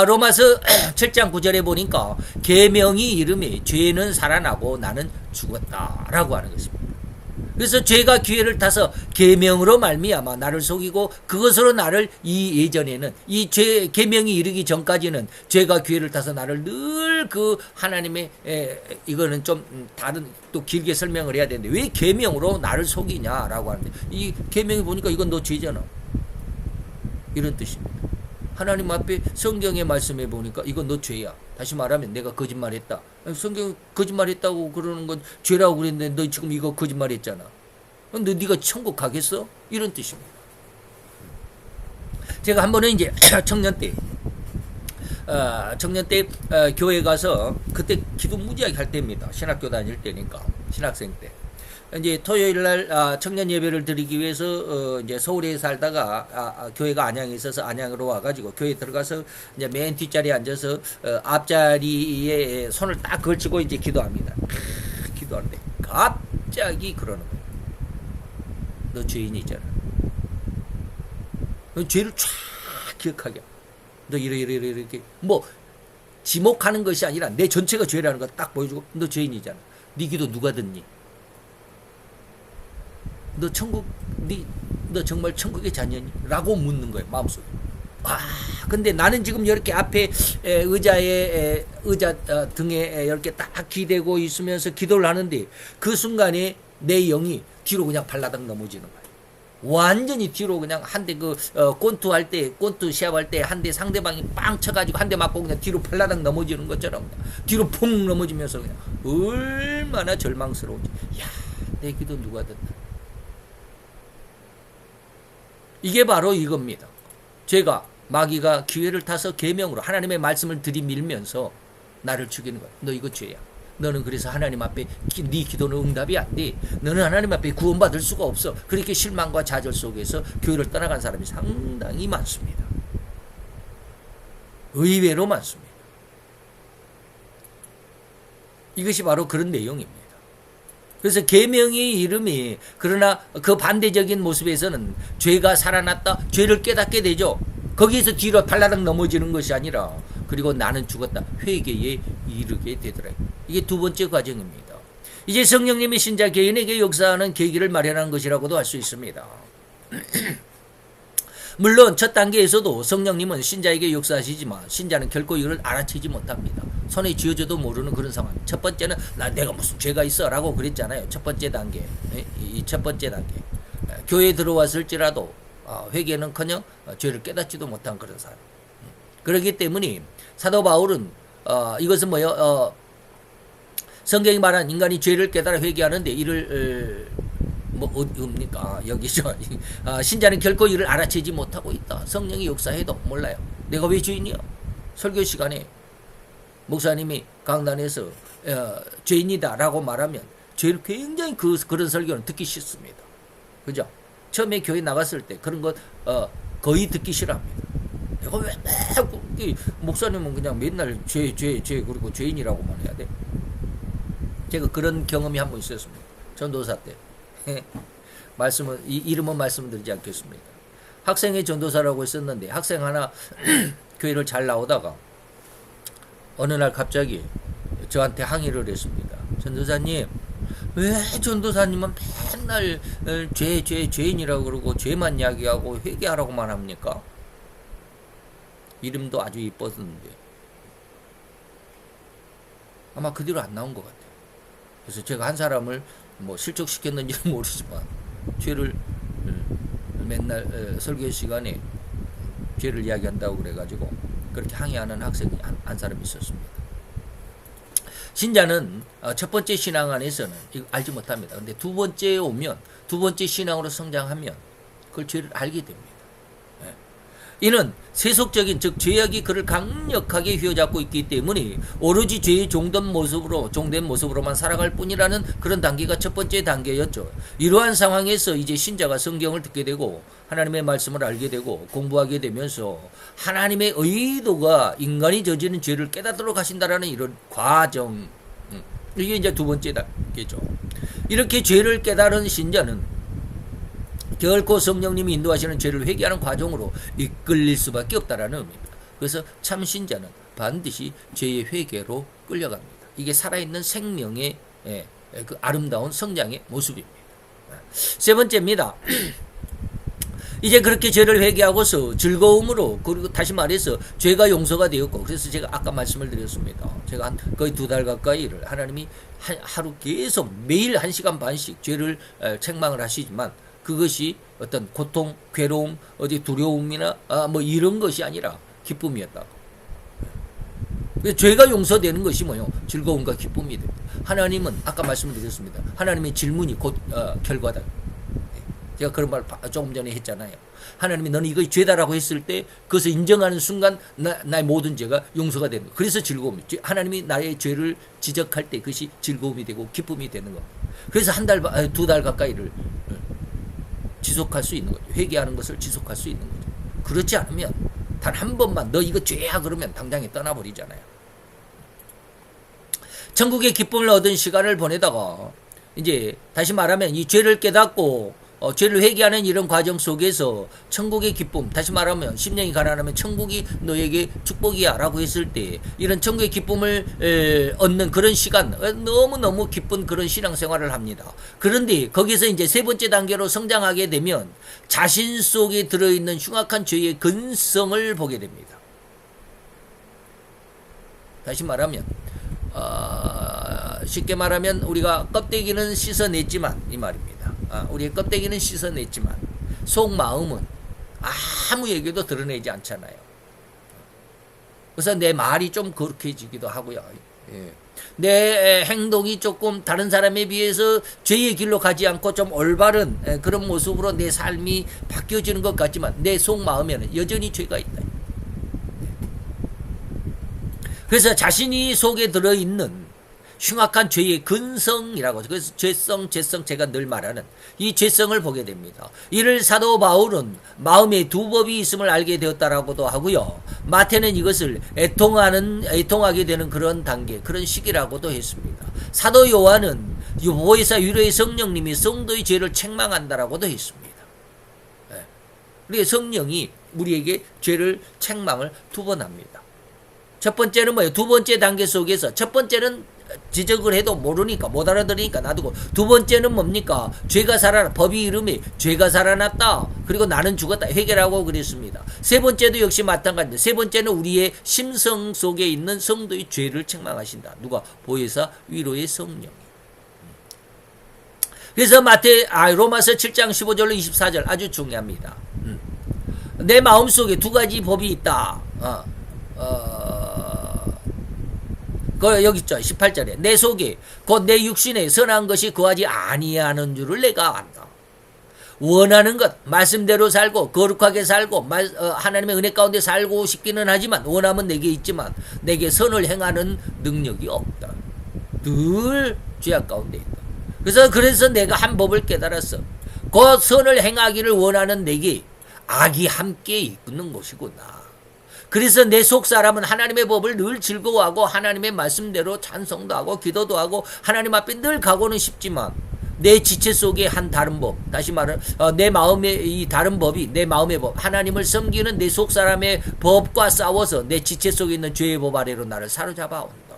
로마서 7장 9절에 보니까 계명이 이름이 죄는 살아나고 나는 죽었다라고 하는 것입니다. 그래서 죄가 기회를 타서 계명으로 말미암아 나를 속이고 그것으로 나를 예전에는 이 계명이 이르기 전까지는 죄가 기회를 타서 나를 늘 그 하나님의 이거는 좀 다른 또 길게 설명을 해야 되는데 왜 계명으로 나를 속이냐라고 하는데 이 계명이 보니까 이건 너 죄잖아. 이런 뜻입니다. 하나님 앞에 성경의 말씀에 보니까 이건 너 죄야. 다시 말하면 내가 거짓말했다. 성경 거짓말했다고 그러는 건 죄라고 그랬는데 너 지금 이거 거짓말했잖아. 근데 네가 천국 가겠어? 이런 뜻입니다. 제가 한 번은 이제 청년 때 교회 가서 그때 기도 무지하게 할 때입니다. 신학교 다닐 때니까 신학생 때. 이제 토요일 날 청년 예배를 드리기 위해서 이제 서울에 살다가 교회가 안양에 있어서 안양으로 와가지고 교회 들어가서 이제 맨 뒷자리에 앉아서 앞자리에 손을 딱 걸치고 이제 기도합니다. 기도하는데 갑자기 그러는 거예요. 너 죄인이잖아. 너 죄를 쫙 기억하게. 너 이렇게 지목하는 것이 아니라 내 전체가 죄라는 거 딱 보여주고 너 죄인이잖아. 네 기도 누가 듣니? 너 정말 천국의 자녀니? 라고 묻는 거예요, 마음속에. 근데 나는 지금 이렇게 앞에 의자 등에 이렇게 딱 기대고 있으면서 기도를 하는데 그 순간에 내 영이 뒤로 그냥 발라당 넘어지는 거예요. 완전히 뒤로 그냥 한 대 꼰투 시합할 때 한 대 상대방이 빵 쳐가지고 한 대 맞고 그냥 뒤로 발라당 넘어지는 것처럼 뒤로 퐁 넘어지면서 그냥 얼마나 절망스러운지. 야, 내 기도 누가 듣나? 이게 바로 이겁니다. 마귀가 기회를 타서 계명으로 하나님의 말씀을 들이밀면서 나를 죽이는 거야. 너 이거 죄야. 너는 그래서 하나님 앞에 네 기도는 응답이 안 돼. 너는 하나님 앞에 구원받을 수가 없어. 그렇게 실망과 좌절 속에서 교회를 떠나간 사람이 상당히 많습니다. 의외로 많습니다. 이것이 바로 그런 내용입니다. 그래서 계명의 이름이 그러나 그 반대적인 모습에서는 죄가 살아났다. 죄를 깨닫게 되죠. 거기에서 뒤로 발라당 넘어지는 것이 아니라 그리고 나는 죽었다. 회개에 이르게 되더라고요. 이게 두 번째 과정입니다. 이제 성령님이 신자 개인에게 역사하는 계기를 마련한 것이라고도 할 수 있습니다. 물론 첫 단계에서도 성령님은 신자에게 역사하시지만 신자는 결코 이를 알아채지 못합니다. 손에 쥐어져도 모르는 그런 상황. 첫 번째는 내가 무슨 죄가 있어 라고 그랬잖아요. 첫 번째 단계. 이 첫 번째 단계. 교회에 들어왔을지라도 회개는커녕 죄를 깨닫지도 못한 그런 사람. 그렇기 때문에 사도 바울은 이것은 성경이 말한 인간이 죄를 깨달아 회개하는데 이를 뭡니까? 여기죠. 신자는 결코 이를 알아채지 못하고 있다. 성령이 역사해도 몰라요. 내가 왜 죄인이야? 설교 시간에 목사님이 강단에서 죄인이다 라고 말하면 죄를 굉장히 그런 설교는 듣기 싫습니다. 그죠? 처음에 교회 나갔을 때 그런 것 거의 듣기 싫어합니다. 내가 왜 목사님은 그냥 맨날 죄 그리고 죄인이라고만 해야 돼? 제가 그런 경험이 한 번 있었습니다. 전도사 때. 이름은 말씀드리지 않겠습니다. 학생의 전도사라고 했었는데 학생 하나 교회를 잘 나오다가 어느 날 갑자기 저한테 항의를 했습니다. 전도사님, 왜 전도사님은 맨날 죄인이라고 그러고 죄만 이야기하고 회개하라고만 합니까? 이름도 아주 이뻤는데 아마 그 뒤로 안 나온 것 같아요. 그래서 제가 한 사람을 실족시켰는지는 모르지만 죄를 맨날 설교 시간에 죄를 이야기한다고 그래가지고 그렇게 항의하는 학생이 한 사람 있었습니다. 신자는 첫 번째 신앙 안에서는 이거 알지 못합니다. 근데 두 번째에 오면 두 번째 신앙으로 성장하면 그걸 죄를 알게 됩니다. 이는 세속적인 즉 죄악이 그를 강력하게 휘어잡고 있기 때문에 오로지 죄의 종된 모습으로만 살아갈 뿐이라는 그런 단계가 첫 번째 단계였죠. 이러한 상황에서 이제 신자가 성경을 듣게 되고 하나님의 말씀을 알게 되고 공부하게 되면서 하나님의 의도가 인간이 저지른 죄를 깨닫도록 하신다라는 이런 과정, 이게 이제 두 번째 단계죠. 이렇게 죄를 깨달은 신자는 결코 성령님이 인도하시는 죄를 회개하는 과정으로 이끌릴 수밖에 없다라는 의미입니다. 그래서 참 신자는 반드시 죄의 회개로 끌려갑니다. 이게 살아있는 생명의 그 아름다운 성장의 모습입니다. 세 번째입니다. 이제 그렇게 죄를 회개하고서 즐거움으로, 그리고 다시 말해서 죄가 용서가 되었고, 그래서 제가 아까 말씀을 드렸습니다. 제가 거의 2달 가까이를 하나님이 하루 계속 매일 1시간 반씩 죄를 책망을 하시지만 그것이 어떤 고통, 괴로움, 두려움이나 이런 것이 아니라 기쁨이었다. 죄가 용서되는 것이 즐거움과 기쁨이 됩니다. 하나님은 아까 말씀드렸습니다. 하나님의 질문이 곧 결과다. 제가 그런 말 조금 전에 했잖아요. 하나님이 너는 이거 죄다라고 했을 때 그것을 인정하는 순간 나의 모든 죄가 용서가 되는 거예요. 그래서 즐거움이, 하나님이 나의 죄를 지적할 때 그것이 즐거움이 되고 기쁨이 되는 겁니다. 그래서 2달 가까이를 지속할 수 있는 거죠. 회개하는 것을 지속할 수 있는 거죠. 그렇지 않으면 단 한 번만 너 이거 죄야 그러면 당장에 떠나버리잖아요. 천국의 기쁨을 얻은 시간을 보내다가 이제 다시 말하면 이 죄를 깨닫고 죄를 회개하는 이런 과정 속에서 천국의 기쁨, 다시 말하면 심령이 가난하면 천국이 너에게 축복이야 라고 했을 때 이런 천국의 기쁨을 얻는 그런 시간, 너무너무 기쁜 그런 신앙생활을 합니다. 그런데 거기서 이제 세 번째 단계로 성장하게 되면 자신 속에 들어있는 흉악한 죄의 근성을 보게 됩니다. 다시 말하면 쉽게 말하면 우리가 껍데기는 씻어냈지만 이 말입니다. 우리의 껍데기는 씻어냈지만 속마음은 아무에게도 드러내지 않잖아요. 그래서 내 말이 좀 거룩해지기도 하고요. 내 행동이 조금 다른 사람에 비해서 죄의 길로 가지 않고 좀 올바른 그런 모습으로 내 삶이 바뀌어지는 것 같지만 내 속마음에는 여전히 죄가 있다. 그래서 자신이 속에 들어있는 흉악한 죄의 근성이라고 하죠. 그래서 죄성 제가 늘 말하는 이 죄성을 보게 됩니다. 이를 사도 바울은 마음에 두 법이 있음을 알게 되었다라고도 하고요. 마태는 이것을 애통하게 되는 그런 단계, 그런 시기라고도 했습니다. 사도 요한은 보혜사 위로의 성령님이 성도의 죄를 책망한다라고도 했습니다. 우리 성령이 우리에게 죄를 책망을 2번 합니다. 첫 번째는 뭐예요? 두 번째 단계 속에서 첫 번째는 지적을 해도 모르니까 못 알아들으니까 놔두고, 두 번째는 뭡니까? 죄가 살아나, 법이 이름이 죄가 살아났다. 그리고 나는 죽었다. 회개라고 그랬습니다. 세 번째도 역시 마찬가지입니다. 세 번째는 우리의 심성 속에 있는 성도의 죄를 책망하신다. 누가? 보혜사 위로의 성령. 그래서 로마서 7장 15절로 24절 아주 중요합니다. 내 마음속에 두 가지 법이 있다. 여기 있죠. 18절에. 내 속에 곧 내 육신에 선한 것이 거하지 아니하는 줄을 내가 안다. 원하는 것, 말씀대로 살고 거룩하게 살고 하나님의 은혜 가운데 살고 싶기는 하지만, 원함은 내게 있지만 내게 선을 행하는 능력이 없다. 늘 죄악 가운데 있다. 그래서 내가 한 법을 깨달았어. 그 선을 행하기를 원하는 내게 악이 함께 있는 것이구나. 그래서 내 속 사람은 하나님의 법을 늘 즐거워하고 하나님의 말씀대로 찬송도 하고 기도도 하고 하나님 앞에 늘 가고는 싶지만, 내 지체 속에 한 다른 법, 다시 말해 내 마음의 이 다른 법이, 내 마음의 법, 하나님을 섬기는 내 속 사람의 법과 싸워서 내 지체 속에 있는 죄의 법 아래로 나를 사로잡아 온다.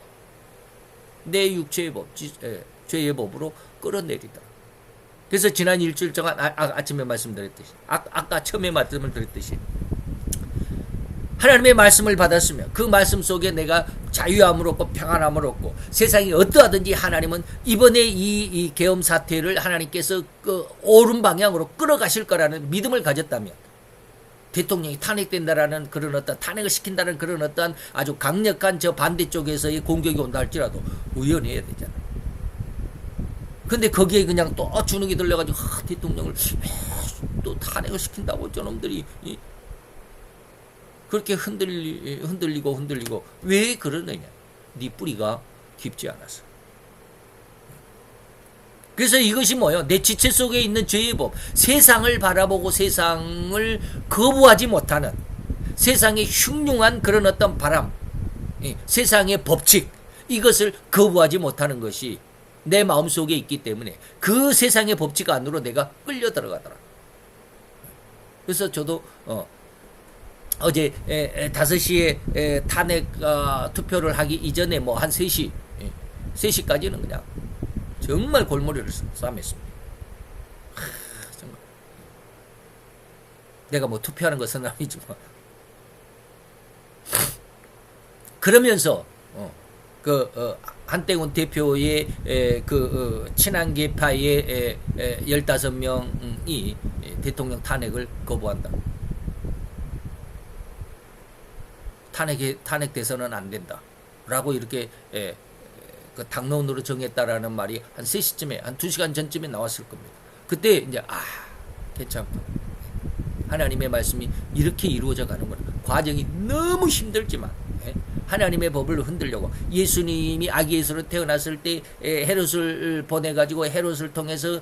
내 육체의 법, 죄의 법으로 끌어내리다. 그래서 지난 일주일 동안 아침에 말씀드렸듯이, 아까 처음에 말씀을 드렸듯이, 하나님의 말씀을 받았으면 그 말씀 속에 내가 자유함을 얻고 평안함을 얻고, 세상이 어떠하든지 하나님은 이번에 이 계엄 사태를 하나님께서 그 옳은 방향으로 끌어가실 거라는 믿음을 가졌다면, 대통령이 탄핵된다라는 그런 어떤 탄핵을 시킨다는 그런 어떤 아주 강력한 저 반대쪽에서의 공격이 온다 할지라도 의연해야 되잖아. 근데 거기에 그냥 또 주눅이 들려가지고 대통령을 또 탄핵을 시킨다고 저놈들이 그렇게 흔들리고 왜 그러느냐? 네 뿌리가 깊지 않아서. 그래서 이것이 뭐예요? 내 지체 속에 있는 죄의 법, 세상을 바라보고 세상을 거부하지 못하는, 세상의 흉흉한 그런 어떤 바람, 세상의 법칙, 이것을 거부하지 못하는 것이 내 마음속에 있기 때문에 그 세상의 법칙 안으로 내가 끌려 들어가더라. 그래서 저도 어제 5시에 탄핵 투표를 하기 이전에 뭐 한 3시, 3시까지는 그냥 정말 골머리를 싸맸습니다. 정말. 내가 뭐 투표하는 것은 아니지만. 그러면서 한땡훈 대표의 친한계파의 15명이 대통령 탄핵을 거부한다. 탄핵돼서는 안 된다. 라고 이렇게 그 당론으로 정했다라는 말이 한 3시쯤에, 한 2시간 전쯤에 나왔을 겁니다. 그때 이제 괜찮고, 하나님의 말씀이 이렇게 이루어져 가는 거다. 과정이 너무 힘들지만 하나님의 법을 흔들려고, 예수님이 아기 예수로 태어났을 때 헤롯을 보내가지고 헤롯을 통해서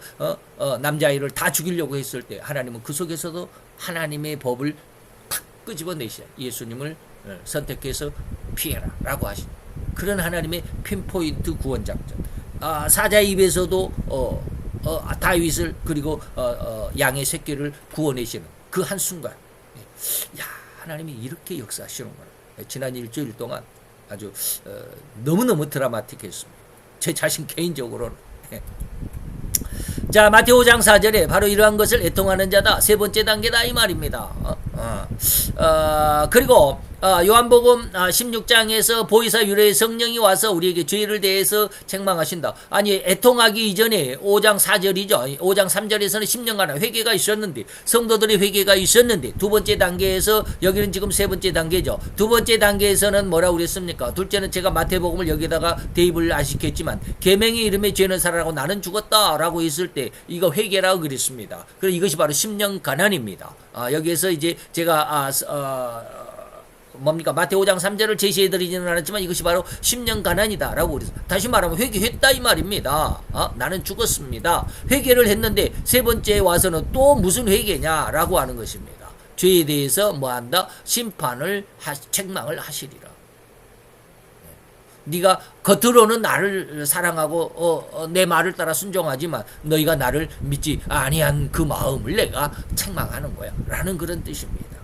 남자아이를 다 죽이려고 했을 때 하나님은 그 속에서도 하나님의 법을 탁 끄집어내시자. 예수님을 선택해서 피해라 라고 하신 그런 하나님의 핀포인트 구원작전. 사자 입에서도 다윗을, 그리고 양의 새끼를 구원하시는 그 한순간, 하나님이 이렇게 역사하시는구나. 지난 일주일 동안 아주 너무너무 드라마틱했습니다. 제 자신 개인적으로는. 자, 마태오 5장 4절에 바로 이러한 것을 애통하는 자다. 세 번째 단계다 이 말입니다. 그리고 요한복음 16장에서 보혜사 위로의 성령이 와서 우리에게 죄를 대해서 책망하신다. 아니, 애통하기 이전에 5장 4절이죠. 5장 3절에서는 10년간 회개가 있었는데, 성도들의 회개가 있었는데, 두 번째 단계에서, 여기는 지금 세 번째 단계죠. 두 번째 단계에서는 뭐라고 그랬습니까? 둘째는 제가 마태복음을 여기다가 대입을 안 시켰지만, 계명의 이름에 죄는 살아나고 나는 죽었다 라고 했을 때 이거 회개라고 그랬습니다. 그래서 이것이 바로 10년 가난입니다. 여기에서 이제 제가 뭡니까? 마태 5장 3절을 제시해드리지는 않았지만 이것이 바로 10년 가난이다 라고 그랬어요. 다시 말하면 회개했다 이 말입니다. 나는 죽었습니다. 회개를 했는데 세 번째에 와서는 또 무슨 회개냐 라고 하는 것입니다. 죄에 대해서 뭐한다? 심판을 책망을 하시리라. 네가 겉으로는 나를 사랑하고 내 말을 따라 순종하지만 너희가 나를 믿지 아니한 그 마음을 내가 책망하는 거야 라는 그런 뜻입니다.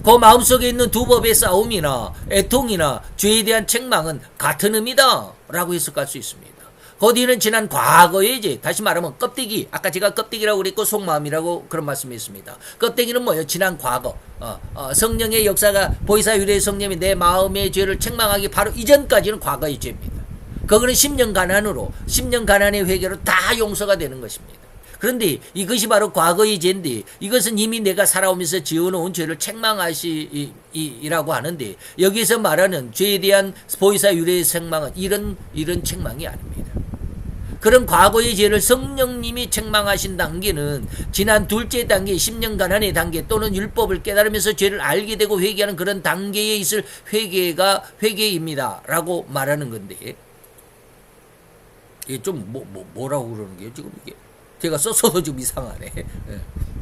그 마음속에 있는 두 법의 싸움이나 애통이나 죄에 대한 책망은 같은 의미다 라고 해석할 수 있습니다. 그 뒤는 지난 과거의 이제 다시 말하면 껍데기, 아까 제가 껍데기라고 그랬고 속마음이라고 그런 말씀이 있습니다. 껍데기는 뭐예요? 지난 과거, 성령의 역사가 보이사 유래의 성령이 내 마음의 죄를 책망하기 바로 이전까지는 과거의 죄입니다. 그거는 10년 가난으로 10년 가난의 회개로 다 용서가 되는 것입니다. 그런데 이것이 바로 과거의 죄인데 이것은 이미 내가 살아오면서 지어놓은 죄를 책망하시라고 하는데 여기서 말하는 죄에 대한 보이사 유래의 책망은 이런 책망이 아닙니다. 그런 과거의 죄를 성령님이 책망하신 단계는 지난 둘째 단계 10년 가난의 단계 또는 율법을 깨달으면서 죄를 알게 되고 회개하는 그런 단계에 있을 회개가 회개입니다 라고 말하는 건데 이게 좀 뭐라고 그러는 게요 지금 이게 제가 썼어도 좀 이상하네.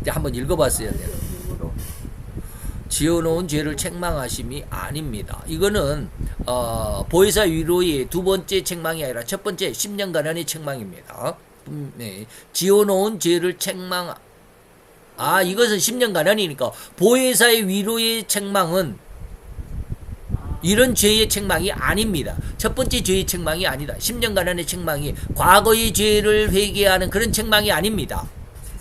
이제 한번 읽어봤어야 돼요. 지어놓은 죄를 책망하심이 아닙니다. 이거는 보혜사 위로의 두 번째 책망이 아니라 첫 번째 10년 가난의 책망입니다. 네. 지어놓은 죄를 책망. 이것은 10년 가난이니까 보혜사의 위로의 책망은 이런 죄의 책망이 아닙니다. 첫 번째 죄의 책망이 아니다. 10년 가난의 책망이 과거의 죄를 회개하는 그런 책망이 아닙니다.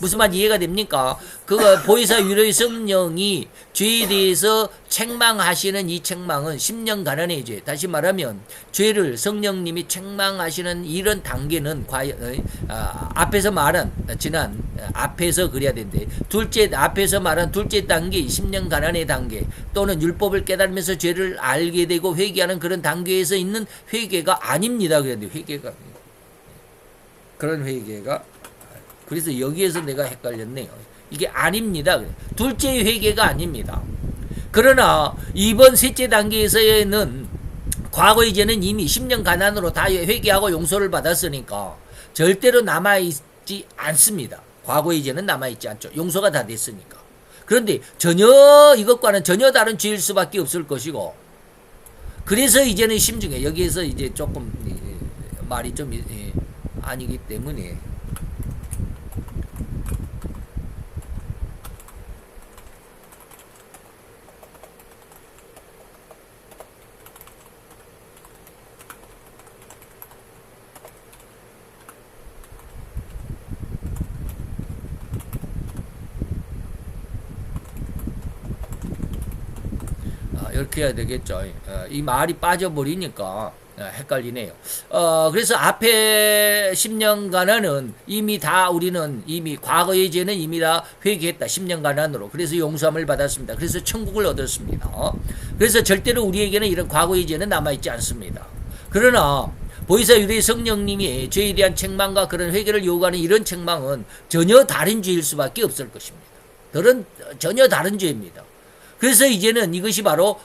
무슨 말 이해가 됩니까? 그거 보혜사 위로의 성령이 죄에 대해서 책망하시는 이 책망은 10년 가난의 죄. 다시 말하면 죄를 성령님이 책망하시는 이런 단계는 과연 앞에서 말한 지난 앞에서 그래야 되는데 둘째 앞에서 말한 둘째 단계 10년 가난의 단계 또는 율법을 깨달으면서 죄를 알게 되고 회개하는 그런 단계에서 있는 회개가 아닙니다. 그런데 회개가 그런 회개가 그래서 여기에서 내가 헷갈렸네요. 이게 아닙니다. 둘째의 회개가 아닙니다. 그러나 이번 셋째 단계에서는 과거의 죄는 이미 10년 가난으로 다 회개하고 용서를 받았으니까 절대로 남아있지 않습니다. 과거의 죄는 남아있지 않죠. 용서가 다 됐으니까. 그런데 이것과는 전혀 다른 죄일 수밖에 없을 것이고 그래서 이제는 심중에 여기에서 이제 조금 말이 좀 아니기 때문에 이렇게 해야 되겠죠. 이 말이 빠져버리니까 헷갈리네요. 그래서 앞에 10년간은 이미 다 우리는 이미 과거의 죄는 이미 다 회개했다. 10년간으로. 그래서 용서함을 받았습니다. 그래서 천국을 얻었습니다. 그래서 절대로 우리에게는 이런 과거의 죄는 남아있지 않습니다. 그러나 보혜사 유대 성령님이 죄에 대한 책망과 그런 회개를 요구하는 이런 책망은 전혀 다른 죄일 수밖에 없을 것입니다. 전혀 다른 죄입니다. 그래서 이제는 이것이 바로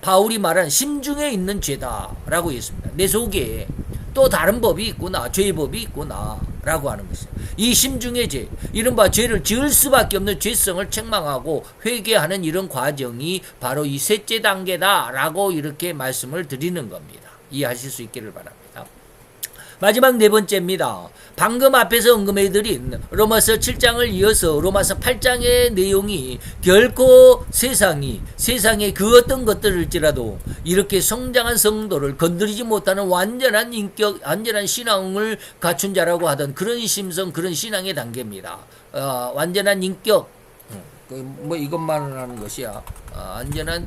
바울이 말한 심중에 있는 죄다라고 했습니다. 내 속에 또 다른 법이 있구나, 죄의 법이 있구나라고 하는 것이죠. 이 심중의 죄, 이른바 죄를 지을 수밖에 없는 죄성을 책망하고 회개하는 이런 과정이 바로 이 셋째 단계다라고 이렇게 말씀을 드리는 겁니다. 이해하실 수 있기를 바랍니다. 마지막 네 번째입니다. 방금 앞에서 언급해드린 로마서 7장을 이어서 로마서 8장의 내용이 결코 세상의 그 어떤 것들일지라도 이렇게 성장한 성도를 건드리지 못하는 완전한 인격, 완전한 신앙을 갖춘 자라고 하던 그런 심성, 그런 신앙의 단계입니다. 완전한 인격, 이것만 하는 것이야. 완전한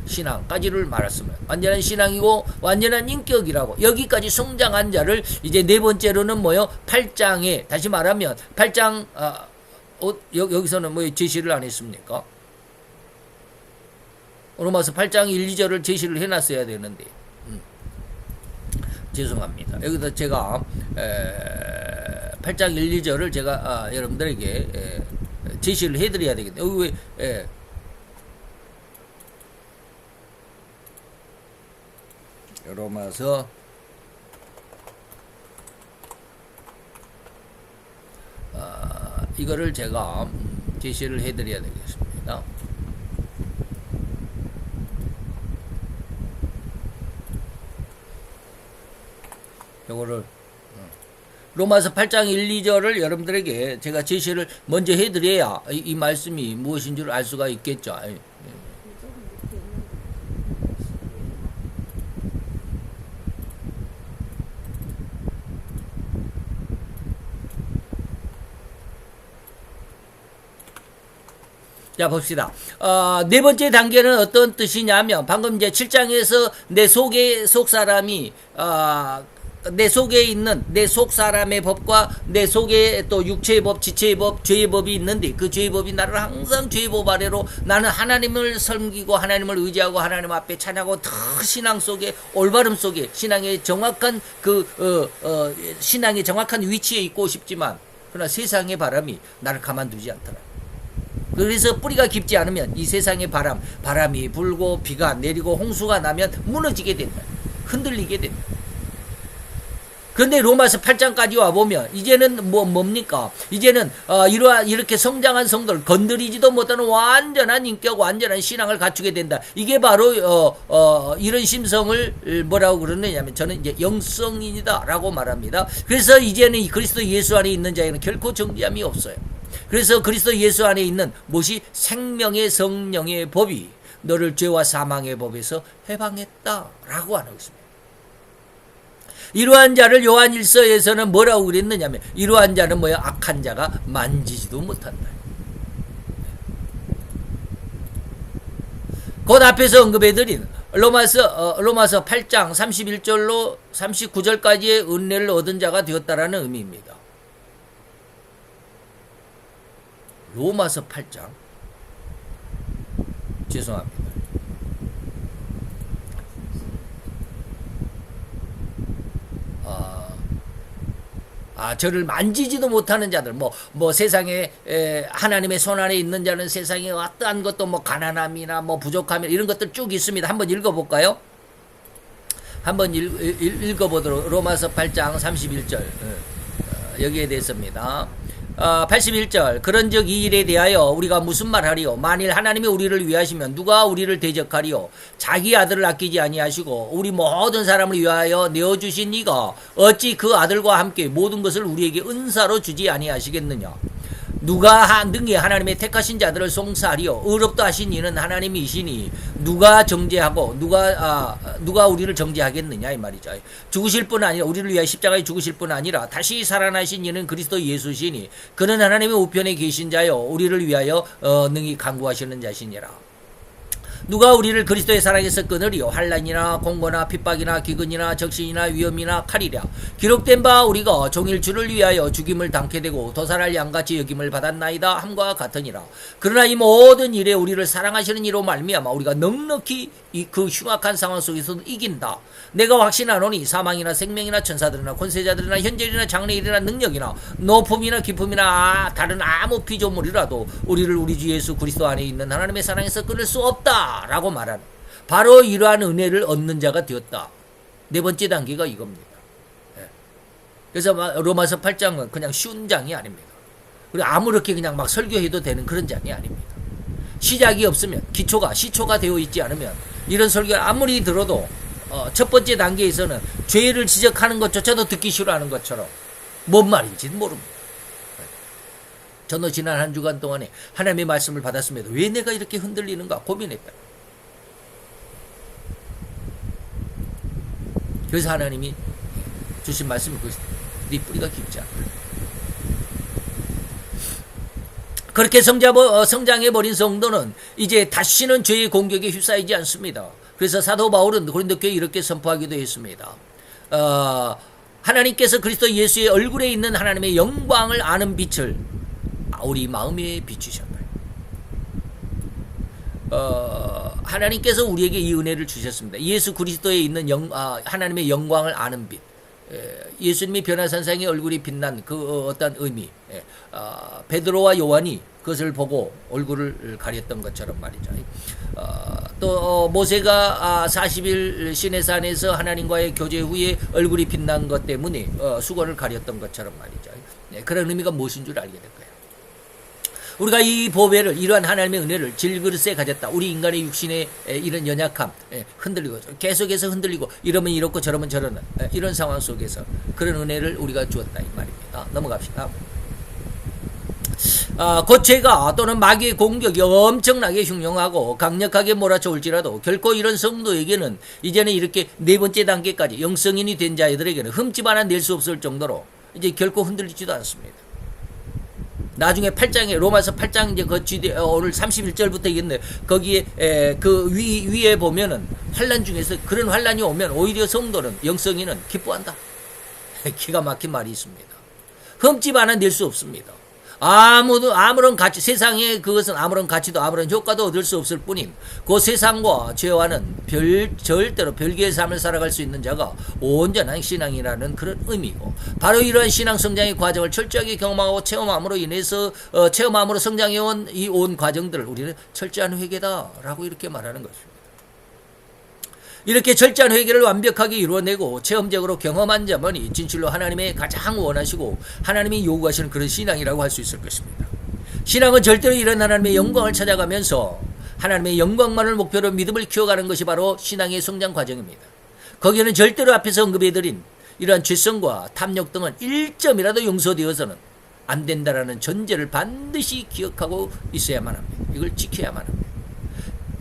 신앙까지를 말했으면 완전한 신앙이고 완전한 인격이라고 여기까지 성장한 자를 이제 네 번째로는 8장에 다시 말하면 8장 여기서는 제시를 안 했습니까? 로마서 8장 1, 2절을 제시를 해놨어야 되는데 죄송합니다. 여기서 제가 8장 1, 2절을 제가 여러분들에게 제시를 해드려야 되겠네요. 여기 왜 로마서 이거를 제가 제시를 해드려야 되겠습니다. 요거를 로마서 8장 1, 2절을 여러분들에게 제가 제시를 먼저 해드려야 이 말씀이 무엇인 줄 알 수가 있겠죠. 자, 봅시다. 네 번째 단계는 어떤 뜻이냐면, 방금 이제 7장에서 내 속 사람이, 내 속에 있는 내 속 사람의 법과 내 속에 또 육체의 법, 지체의 법, 죄의 법이 있는데 그 죄의 법이 나를 항상 죄의 법 아래로 나는 하나님을 섬기고 하나님을 의지하고 하나님 앞에 찬양하고 신앙 속에 올바름 속에 신앙의 정확한 신앙의 정확한 위치에 있고 싶지만 그러나 세상의 바람이 나를 가만두지 않더라. 그래서 뿌리가 깊지 않으면 이 세상의 바람이 불고 비가 내리고 홍수가 나면 무너지게 된다. 흔들리게 된다. 그런데 로마서 8장까지 와보면 이제는 뭡니까? 이제는 이렇게 성장한 성도를 건드리지도 못하는 완전한 인격, 완전한 신앙을 갖추게 된다. 이게 바로 이런 심성을 뭐라고 그러느냐면 저는 이제 영성인이다 라고 말합니다. 그래서 이제는 그리스도 예수 안에 있는 자에는 결코 정죄함이 없어요. 그래서 그리스도 예수 안에 있는 무엇이 생명의 성령의 법이 너를 죄와 사망의 법에서 해방했다라고 하는 것입니다. 이러한 자를 요한일서에서는 뭐라고 그랬느냐면 이러한 자는 뭐야? 악한 자가 만지지도 못한다. 곧 앞에서 언급해드린 로마서 8장 31절로 39절까지의 은혜를 얻은 자가 되었다라는 의미입니다. 로마서 8장 죄송합니다. 저를 만지지도 못하는 자들, 세상에, 하나님의 손 안에 있는 자는 세상에 어떠한 것도 가난함이나 부족함이나 이런 것들 쭉 있습니다. 한번 읽어볼까요? 한번 읽어보도록, 로마서 8장 31절, 여기에 대해서입니다. 81절 그런즉 이 일에 대하여 우리가 무슨 말하리요? 만일 하나님이 우리를 위하시면 누가 우리를 대적하리요? 자기 아들을 아끼지 아니하시고 우리 모든 사람을 위하여 내어주신 이가 어찌 그 아들과 함께 모든 것을 우리에게 은사로 주지 아니하시겠느냐? 누가 능히 하나님의 택하신 자들을 송사하리요? 의롭다 하신 이는 하나님이시니 누가 정죄하고 누가 우리를 정죄하겠느냐 이 말이죠. 죽으실 뿐 아니라 우리를 위하여 십자가에 죽으실 뿐 아니라 다시 살아나신 이는 그리스도 예수시니 그는 하나님의 우편에 계신 자요 우리를 위하여 능히 간구하시는 자시니라. 누가 우리를 그리스도의 사랑에서 끊으리요? 환난이나 공고나 핍박이나 기근이나 적신이나 위험이나 칼이랴. 기록된 바 우리가 종일 주를 위하여 죽임을 당케 되고 도살할 양같이 여김을 받았나이다 함과 같으니라. 그러나 이 모든 일에 우리를 사랑하시는 이로 말미암아 우리가 넉넉히 그 흉악한 상황 속에서도 이긴다. 내가 확신하노니 사망이나 생명이나 천사들이나 권세자들이나 현재일이나 장래일이나 능력이나 높음이나 깊음이나 다른 아무 피조물이라도 우리를 우리 주 예수 그리스도 안에 있는 하나님의 사랑에서 끊을 수 없다 라고 말하는 바로 이러한 은혜를 얻는 자가 되었다. 네 번째 단계가 이겁니다. 그래서 로마서 8장은 그냥 쉬운 장이 아닙니다. 그리고 아무렇게 그냥 막 설교해도 되는 그런 장이 아닙니다. 시작이 없으면 시초가 되어 있지 않으면 이런 설교를 아무리 들어도 첫 번째 단계에서는 죄를 지적하는 것조차도 듣기 싫어하는 것처럼 뭔 말인지는 모릅니다. 저는 지난 한 주간 동안에 하나님의 말씀을 받았음에도 왜 내가 이렇게 흔들리는가 고민했다. 그래서 하나님이 주신 말씀이 네 뿌리가 깊지 않다. 그렇게 성장해버린 성도는 이제 다시는 죄의 공격에 휩싸이지 않습니다. 그래서 사도 바울은 고린도 교회에 이렇게 선포하기도 했습니다. 하나님께서 그리스도 예수의 얼굴에 있는 하나님의 영광을 아는 빛을 우리 마음에 비추셨다. 하나님께서 우리에게 이 은혜를 주셨습니다. 예수 그리스도에 있는 하나님의 영광을 아는 빛. 예수님이 변화산상의 얼굴이 빛난 그 어떤 의미. 베드로와 요한이 그것을 보고 얼굴을 가렸던 것처럼 말이죠. 또 모세가 40일 시내산에서 하나님과의 교제 후에 얼굴이 빛난 것 때문에 수건을 가렸던 것처럼 말이죠. 그런 의미가 무엇인 줄 알게 될 거예요. 우리가 이 보배를, 이러한 하나님의 은혜를 질그릇에 가졌다. 우리 인간의 육신의 이런 연약함, 흔들리고 계속해서 흔들리고 이러면 이렇고 저러면 저러는 이런 상황 속에서 그런 은혜를 우리가 주었다 이 말입니다. 넘어갑시다. 곧 죄가 또는 마귀의 공격이 엄청나게 흉흉하고 강력하게 몰아쳐올지라도 결코 이런 성도에게는 이제는 이렇게 네 번째 단계까지 영성인이 된 자들에게는 흠집 하나 낼 수 없을 정도로 이제 결코 흔들리지도 않습니다. 나중에 8장에 로마서 8장 이제 오늘 31절부터 있는데 거기에 그 위에 보면은 환난 중에서 그런 환난이 오면 오히려 성도는 영성인은 기뻐한다. 기가 막힌 말이 있습니다. 흠집 하나 낼 수 없습니다. 아무런 가치, 세상에 그것은 아무런 가치도 아무런 효과도 얻을 수 없을 뿐임. 그 세상과 죄와는 절대로 별개의 삶을 살아갈 수 있는 자가 온전한 신앙이라는 그런 의미고, 바로 이러한 신앙 성장의 과정을 철저하게 경험하고 체험함으로 인해서 체험함으로 성장해온 이 온 과정들을 우리는 철저한 회개다라고 이렇게 말하는 것입니다. 이렇게 철저한 회개를 완벽하게 이루어내고 체험적으로 경험한 자만이 진실로 하나님의 가장 원하시고 하나님이 요구하시는 그런 신앙이라고 할 수 있을 것입니다. 신앙은 절대로 이런 하나님의 영광을 찾아가면서 하나님의 영광만을 목표로 믿음을 키워가는 것이 바로 신앙의 성장 과정입니다. 거기에는 절대로 앞에서 언급해드린 이러한 죄성과 탐욕 등은 1점이라도 용서되어서는 안 된다라는 전제를 반드시 기억하고 있어야만 합니다. 이걸 지켜야만 합니다.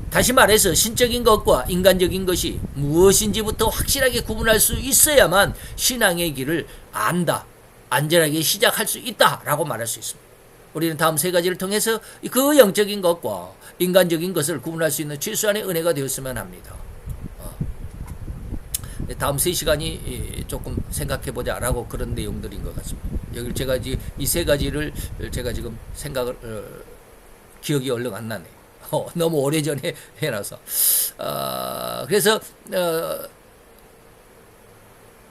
다시 말해서 신적인 것과 인간적인 것이 무엇인지부터 확실하게 구분할 수 있어야만 신앙의 길을 안다, 안전하게 시작할 수 있다라고 말할 수 있습니다. 우리는 다음 세 가지를 통해서 그 영적인 것과 인간적인 것을 구분할 수 있는 최소한의 은혜가 되었으면 합니다. 다음 3시간이 조금 생각해보자 라고 그런 내용들인 것 같습니다. 여기 제가 이 세 가지를 제가 지금 기억이 얼른 안 나네요. 너무 오래전에 해놔서. 그래서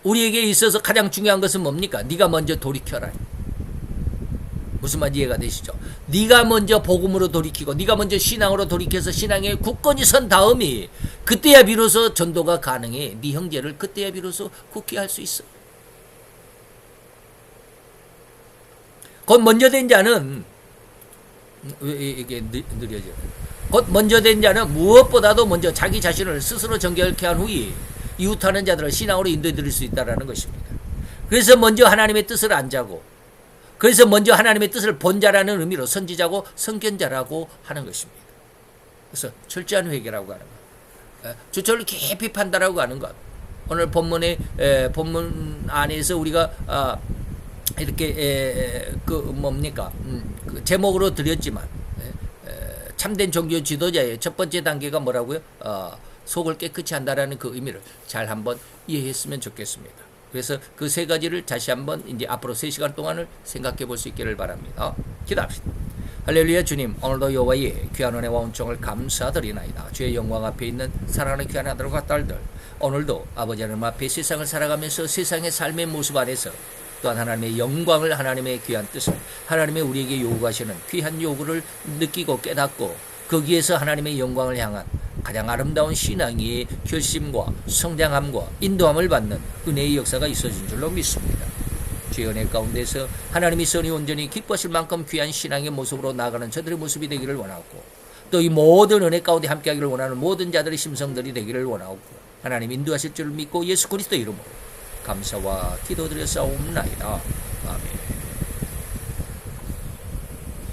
우리에게 있어서 가장 중요한 것은 뭡니까? 네가 먼저 돌이켜라. 무슨 말인지 이해가 되시죠? 네가 먼저 복음으로 돌이키고 네가 먼저 신앙으로 돌이켜서 신앙에 굳건히 선 다음이 그때야 비로소 전도가 가능해. 네 형제를 그때야 비로소 굳게 할 수 있어. 곧 먼저 된 자는 왜 이게 느려져요? 곧 먼저 된 자는 무엇보다도 먼저 자기 자신을 스스로 정결케 한 후에 이웃하는 자들을 신앙으로 인도해 드릴 수 있다는 것입니다. 그래서 먼저 하나님의 뜻을 안자고, 그래서 먼저 하나님의 뜻을 본 자라는 의미로 선지자고 선견자라고 하는 것입니다. 그래서 철저한 회개라고 하는 것, 주철을 깊이 판단하고 하는 것. 오늘 본문 안에서 우리가 이렇게 그 제목으로 드렸지만 참된 종교 지도자의 첫 번째 단계가 뭐라고요? 속을 깨끗이 한다라는 그 의미를 잘 한번 이해했으면 좋겠습니다. 그래서 그 세 가지를 다시 한번 이제 앞으로 3시간 동안을 생각해 볼 수 있기를 바랍니다. 기도합시다. 할렐루야. 주님, 오늘도 여호와의 귀한 은혜와 은총을 감사드리나이다. 주의 영광 앞에 있는 사랑하는 귀한 아들과 딸들, 오늘도 아버지 하나님 앞에 세상을 살아가면서 세상의 삶의 모습 안에서 또한 하나님의 영광을, 하나님의 귀한 뜻을, 하나님의 우리에게 요구하시는 귀한 요구를 느끼고 깨닫고 거기에서 하나님의 영광을 향한 가장 아름다운 신앙의 결심과 성장함과 인도함을 받는 은혜의 역사가 있어진 줄로 믿습니다. 주의 은혜 가운데서 하나님이 선이 온전히 기뻐하실 만큼 귀한 신앙의 모습으로 나아가는 저들의 모습이 되기를 원하고, 또 이 모든 은혜 가운데 함께하기를 원하는 모든 자들의 심성들이 되기를 원하고, 하나님 인도하실 줄을 믿고 예수 그리스도 이름으로 감사와 기도드려 싸움나이다. 아멘.